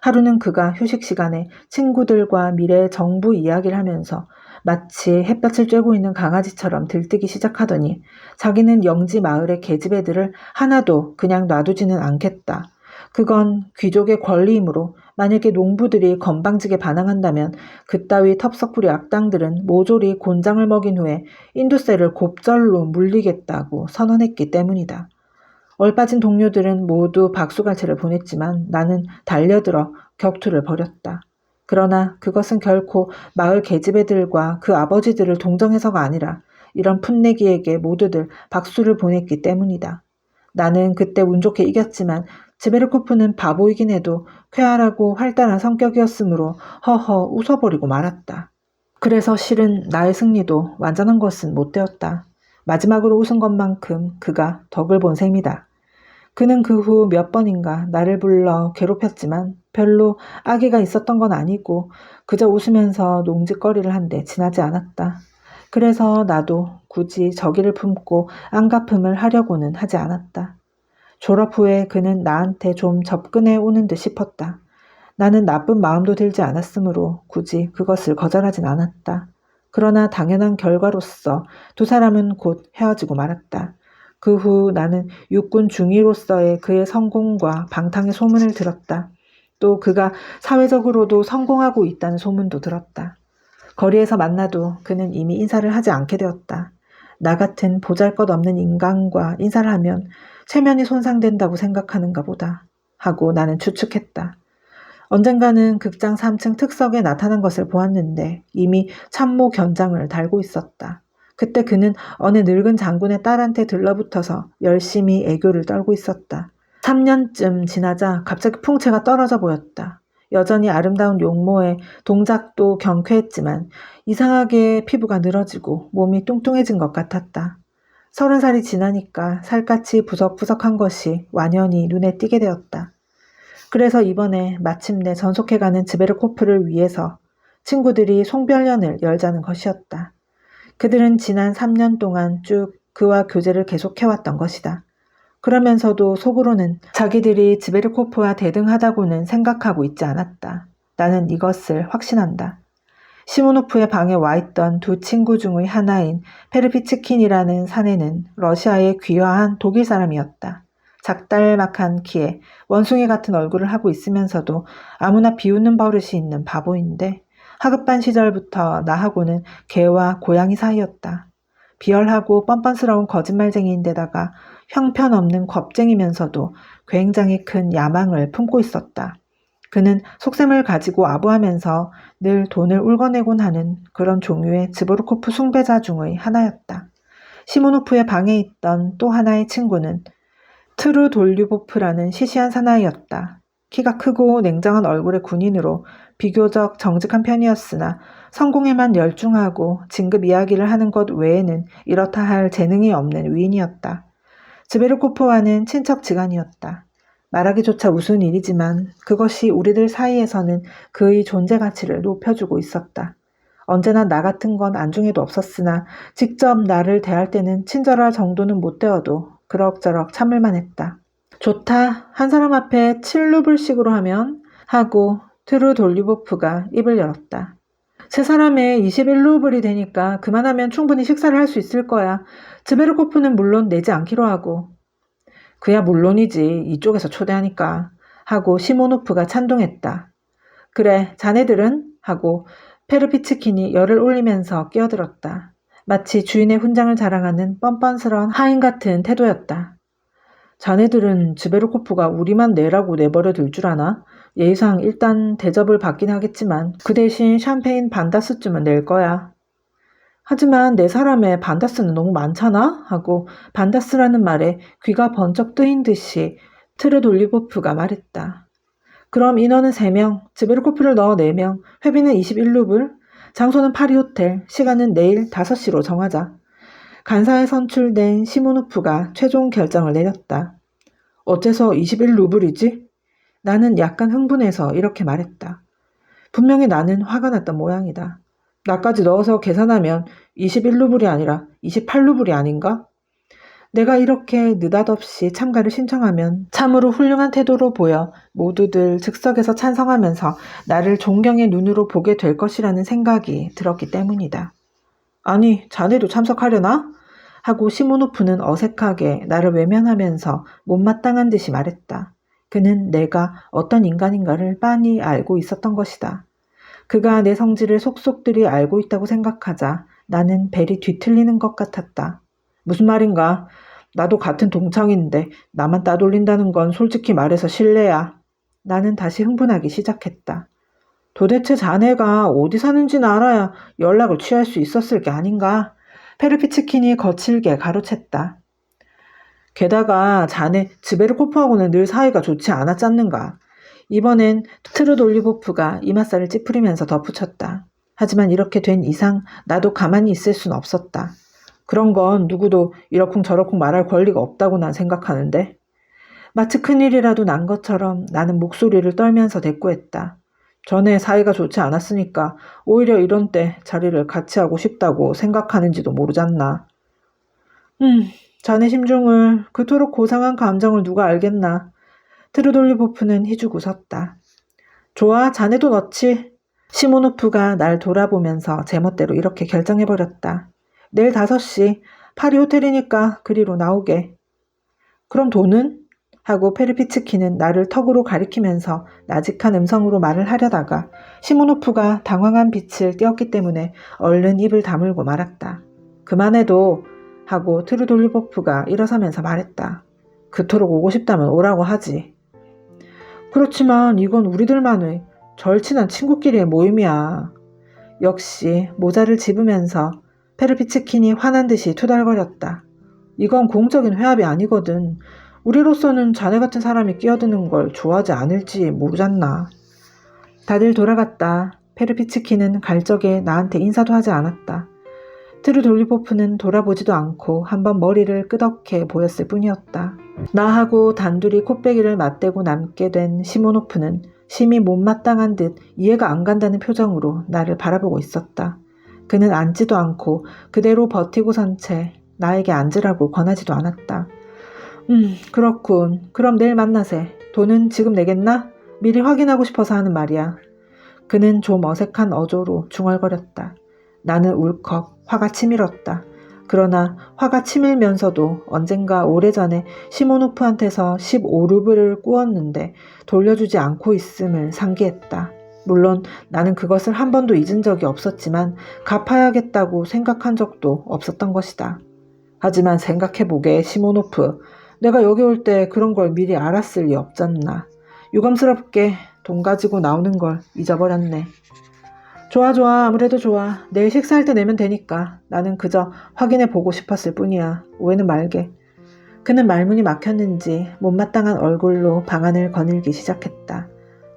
[SPEAKER 1] 하루는 그가 휴식 시간에 친구들과 미래의 정부 이야기를 하면서 마치 햇볕을 쬐고 있는 강아지처럼 들뜨기 시작하더니 자기는 영지 마을의 계집애들을 하나도 그냥 놔두지는 않겠다. 그건 귀족의 권리이므로 만약에 농부들이 건방지게 반항한다면 그따위 텁석부리 악당들은 모조리 곤장을 먹인 후에 인두세를 곱절로 물리겠다고 선언했기 때문이다. 얼빠진 동료들은 모두 박수갈채를 보냈지만 나는 달려들어 격투를 벌였다. 그러나 그것은 결코 마을 계집애들과 그 아버지들을 동정해서가 아니라 이런 풋내기에게 모두들 박수를 보냈기 때문이다. 나는 그때 운 좋게 이겼지만 지베르코프는 바보이긴 해도 쾌활하고 활달한 성격이었으므로 허허 웃어버리고 말았다. 그래서 실은 나의 승리도 완전한 것은 못 되었다. 마지막으로 웃은 것만큼 그가 덕을 본 셈이다. 그는 그 후 몇 번인가 나를 불러 괴롭혔지만 별로 악의가 있었던 건 아니고 그저 웃으면서 농짓거리를 한데 지나지 않았다. 그래서 나도 굳이 저기를 품고 안갚음을 하려고는 하지 않았다. 졸업 후에 그는 나한테 좀 접근해 오는 듯 싶었다. 나는 나쁜 마음도 들지 않았으므로 굳이 그것을 거절하진 않았다. 그러나 당연한 결과로서 두 사람은 곧 헤어지고 말았다. 그 후 나는 육군 중위로서의 그의 성공과 방탕의 소문을 들었다. 또 그가 사회적으로도 성공하고 있다는 소문도 들었다. 거리에서 만나도 그는 이미 인사를 하지 않게 되었다. 나 같은 보잘것없는 인간과 인사를 하면 체면이 손상된다고 생각하는가 보다 하고 나는 추측했다. 언젠가는 극장 3층 특석에 나타난 것을 보았는데 이미 참모 견장을 달고 있었다. 그때 그는 어느 늙은 장군의 딸한테 들러붙어서 열심히 애교를 떨고 있었다. 3년쯤 지나자 갑자기 풍채가 떨어져 보였다. 여전히 아름다운 용모에 동작도 경쾌했지만 이상하게 피부가 늘어지고 몸이 뚱뚱해진 것 같았다. 30살이 지나니까 살갗이 부석부석한 것이 완연히 눈에 띄게 되었다. 그래서 이번에 마침내 전속해가는 지베르코프를 위해서 친구들이 송별연을 열자는 것이었다. 그들은 지난 3년 동안 쭉 그와 교제를 계속해왔던 것이다. 그러면서도 속으로는 자기들이 지베르코프와 대등하다고는 생각하고 있지 않았다. 나는 이것을 확신한다. 시모노프의 방에 와있던 두 친구 중의 하나인 페르피츠킨이라는 사내는 러시아의 귀화한 독일 사람이었다. 작달막한 키에 원숭이 같은 얼굴을 하고 있으면서도 아무나 비웃는 버릇이 있는 바보인데 하급반 시절부터 나하고는 개와 고양이 사이였다. 비열하고 뻔뻔스러운 거짓말쟁이인데다가 형편없는 겁쟁이면서도 굉장히 큰 야망을 품고 있었다. 그는 속셈을 가지고 아부하면서 늘 돈을 울거내곤 하는 그런 종류의 지베르코프 숭배자 중의 하나였다. 시모노프의 방에 있던 또 하나의 친구는 트루돌류보프라는 시시한 사나이였다. 키가 크고 냉정한 얼굴의 군인으로 비교적 정직한 편이었으나 성공에만 열중하고 진급 이야기를 하는 것 외에는 이렇다 할 재능이 없는 위인이었다. 즈베르코프와는 친척지간이었다. 말하기조차 우스운 일이지만 그것이 우리들 사이에서는 그의 존재 가치를 높여주고 있었다. 언제나 나 같은 건 안중에도 없었으나 직접 나를 대할 때는 친절할 정도는 못 되어도 그럭저럭 참을만 했다. 좋다. 한 사람 앞에 7루블씩으로 하면 하고 트루돌리보프가 입을 열었다. 세 사람에 21루블이 되니까 그만하면 충분히 식사를 할 수 있을 거야. 즈베르코프는 물론 내지 않기로 하고. 그야 물론이지. 이쪽에서 초대하니까. 하고 시모노프가 찬동했다. 그래, 자네들은? 하고 페르피츠킨이 열을 올리면서 끼어들었다. 마치 주인의 훈장을 자랑하는 뻔뻔스러운 하인 같은 태도였다. 자네들은 즈베르코프가 우리만 내라고 내버려 둘 줄 아나? 예의상 일단 대접을 받긴 하겠지만 그 대신 샴페인 반다스쯤은 낼 거야. 하지만 내 사람의 반다스는 너무 많잖아? 하고 반다스라는 말에 귀가 번쩍 뜨인 듯이 트르돌리보프가 말했다. 그럼 인원은 3명, 즈베르코프를 넣어 4명, 회비는 21루블, 장소는 파리 호텔, 시간은 내일 5시로 정하자. 간사에 선출된 시모노프가 최종 결정을 내렸다. 어째서 21루블이지? 나는 약간 흥분해서 이렇게 말했다. 분명히 나는 화가 났던 모양이다. 나까지 넣어서 계산하면 21루블이 아니라 28루블이 아닌가? 내가 이렇게 느닷없이 참가를 신청하면 참으로 훌륭한 태도로 보여 모두들 즉석에서 찬성하면서 나를 존경의 눈으로 보게 될 것이라는 생각이 들었기 때문이다. 아니, 자네도 참석하려나? 하고 시모노프는 어색하게 나를 외면하면서 못마땅한 듯이 말했다. 그는 내가 어떤 인간인가를 빤히 알고 있었던 것이다. 그가 내 성질을 속속들이 알고 있다고 생각하자 나는 벨이 뒤틀리는 것 같았다. 무슨 말인가? 나도 같은 동창인데 나만 따돌린다는 건 솔직히 말해서 실례야. 나는 다시 흥분하기 시작했다. 도대체 자네가 어디 사는지는 알아야 연락을 취할 수 있었을 게 아닌가? 페르피츠킨이 거칠게 가로챘다. 게다가 자네 즈베르코프하고는 늘 사이가 좋지 않았잖는가. 이번엔 트르돌리보프가 이맛살을 찌푸리면서 덧붙였다. 하지만 이렇게 된 이상 나도 가만히 있을 순 없었다. 그런 건 누구도 이러쿵저러쿵 말할 권리가 없다고 난 생각하는데. 마치 큰일이라도 난 것처럼 나는 목소리를 떨면서 대꾸했다. 전에 사이가 좋지 않았으니까 오히려 이런 때 자리를 같이 하고 싶다고 생각하는지도 모르잖나. 자네 심중을 그토록 고상한 감정을 누가 알겠나. 트루돌리보프는 희죽 웃었다. 좋아, 자네도 넣지. 시모노프가 날 돌아보면서 제멋대로 이렇게 결정해버렸다. 내일 5시 파리 호텔이니까 그리로 나오게. 그럼 돈은? 하고 페르피츠키는 나를 턱으로 가리키면서 나직한 음성으로 말을 하려다가 시모노프가 당황한 빛을 띄었기 때문에 얼른 입을 다물고 말았다. 그만해도 하고 트루돌리보프가 일어서면서 말했다. 그토록 오고 싶다면 오라고 하지. 그렇지만 이건 우리들만의 절친한 친구끼리의 모임이야. 역시 모자를 집으면서 페르피츠킨이 화난 듯이 투덜거렸다. 이건 공적인 회합이 아니거든. 우리로서는 자네 같은 사람이 끼어드는 걸 좋아하지 않을지 모르잖나. 다들 돌아갔다. 페르피츠키는 갈 적에 나한테 인사도 하지 않았다. 트루돌리보프는 돌아보지도 않고 한번 머리를 끄덕해 보였을 뿐이었다. 나하고 단둘이 콧배기를 맞대고 남게 된 시모노프는 심히 못마땅한 듯 이해가 안 간다는 표정으로 나를 바라보고 있었다. 그는 앉지도 않고 그대로 버티고 선 채 나에게 앉으라고 권하지도 않았다. 그렇군. 그럼 내일 만나세. 돈은 지금 내겠나? 미리 확인하고 싶어서 하는 말이야. 그는 좀 어색한 어조로 중얼거렸다. 나는 울컥 화가 치밀었다. 그러나 화가 치밀면서도 언젠가 오래전에 시모노프한테서 15루블을 꾸었는데 돌려주지 않고 있음을 상기했다. 물론 나는 그것을 한 번도 잊은 적이 없었지만 갚아야겠다고 생각한 적도 없었던 것이다. 하지만 생각해보게 시모노프, 내가 여기 올 때 그런 걸 미리 알았을 리 없잖나. 유감스럽게 돈 가지고 나오는 걸 잊어버렸네. 좋아, 아무래도 좋아. 내일 식사할 때 내면 되니까. 나는 그저 확인해 보고 싶었을 뿐이야. 오해는 말게. 그는 말문이 막혔는지 못마땅한 얼굴로 방 안을 거닐기 시작했다.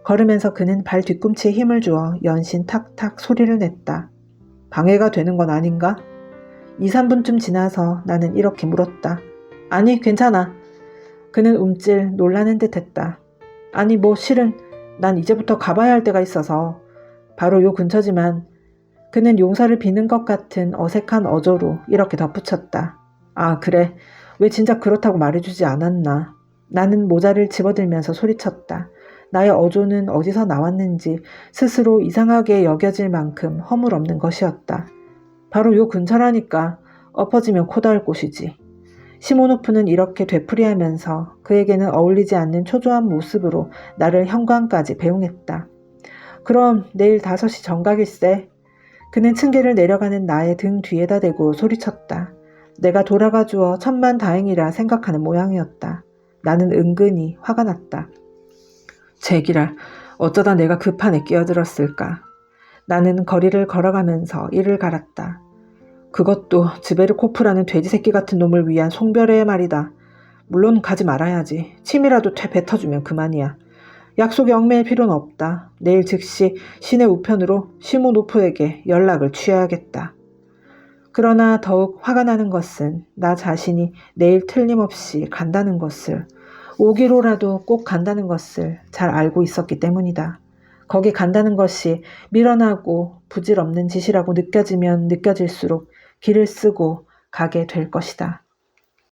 [SPEAKER 1] 걸으면서 그는 발 뒤꿈치에 힘을 주어 연신 탁탁 소리를 냈다. 방해가 되는 건 아닌가? 2, 3분쯤 지나서 나는 이렇게 물었다. 아니, 괜찮아. 그는 움찔 놀라는 듯 했다. 아니, 실은 난 이제부터 가봐야 할 데가 있어서. 바로 요 근처지만. 그는 용서를 비는 것 같은 어색한 어조로 이렇게 덧붙였다. 아, 그래. 왜 진짜 그렇다고 말해주지 않았나. 나는 모자를 집어들면서 소리쳤다. 나의 어조는 어디서 나왔는지 스스로 이상하게 여겨질 만큼 허물없는 것이었다. 바로 요 근처라니까. 엎어지면 코 닿을 곳이지. 시모노프는 이렇게 되풀이하면서 그에게는 어울리지 않는 초조한 모습으로 나를 현관까지 배웅했다. 그럼 내일 5시 정각일세. 그는 층계를 내려가는 나의 등 뒤에다 대고 소리쳤다. 내가 돌아가 주어 천만다행이라 생각하는 모양이었다. 나는 은근히 화가 났다. 제기랄, 어쩌다 내가 그 판에 끼어들었을까. 나는 거리를 걸어가면서 이를 갈았다. 그것도 즈베르코프라는 돼지 새끼 같은 놈을 위한 송별회의 말이다. 물론 가지 말아야지. 침이라도 뱉어주면 그만이야. 약속에 얽매일 필요는 없다. 내일 즉시 시내 우편으로 시모노프에게 연락을 취해야겠다. 그러나 더욱 화가 나는 것은 나 자신이 내일 틀림없이 간다는 것을, 오기로라도 꼭 간다는 것을 잘 알고 있었기 때문이다. 거기 간다는 것이 미련하고 부질없는 짓이라고 느껴지면 느껴질수록 길을 쓰고 가게 될 것이다.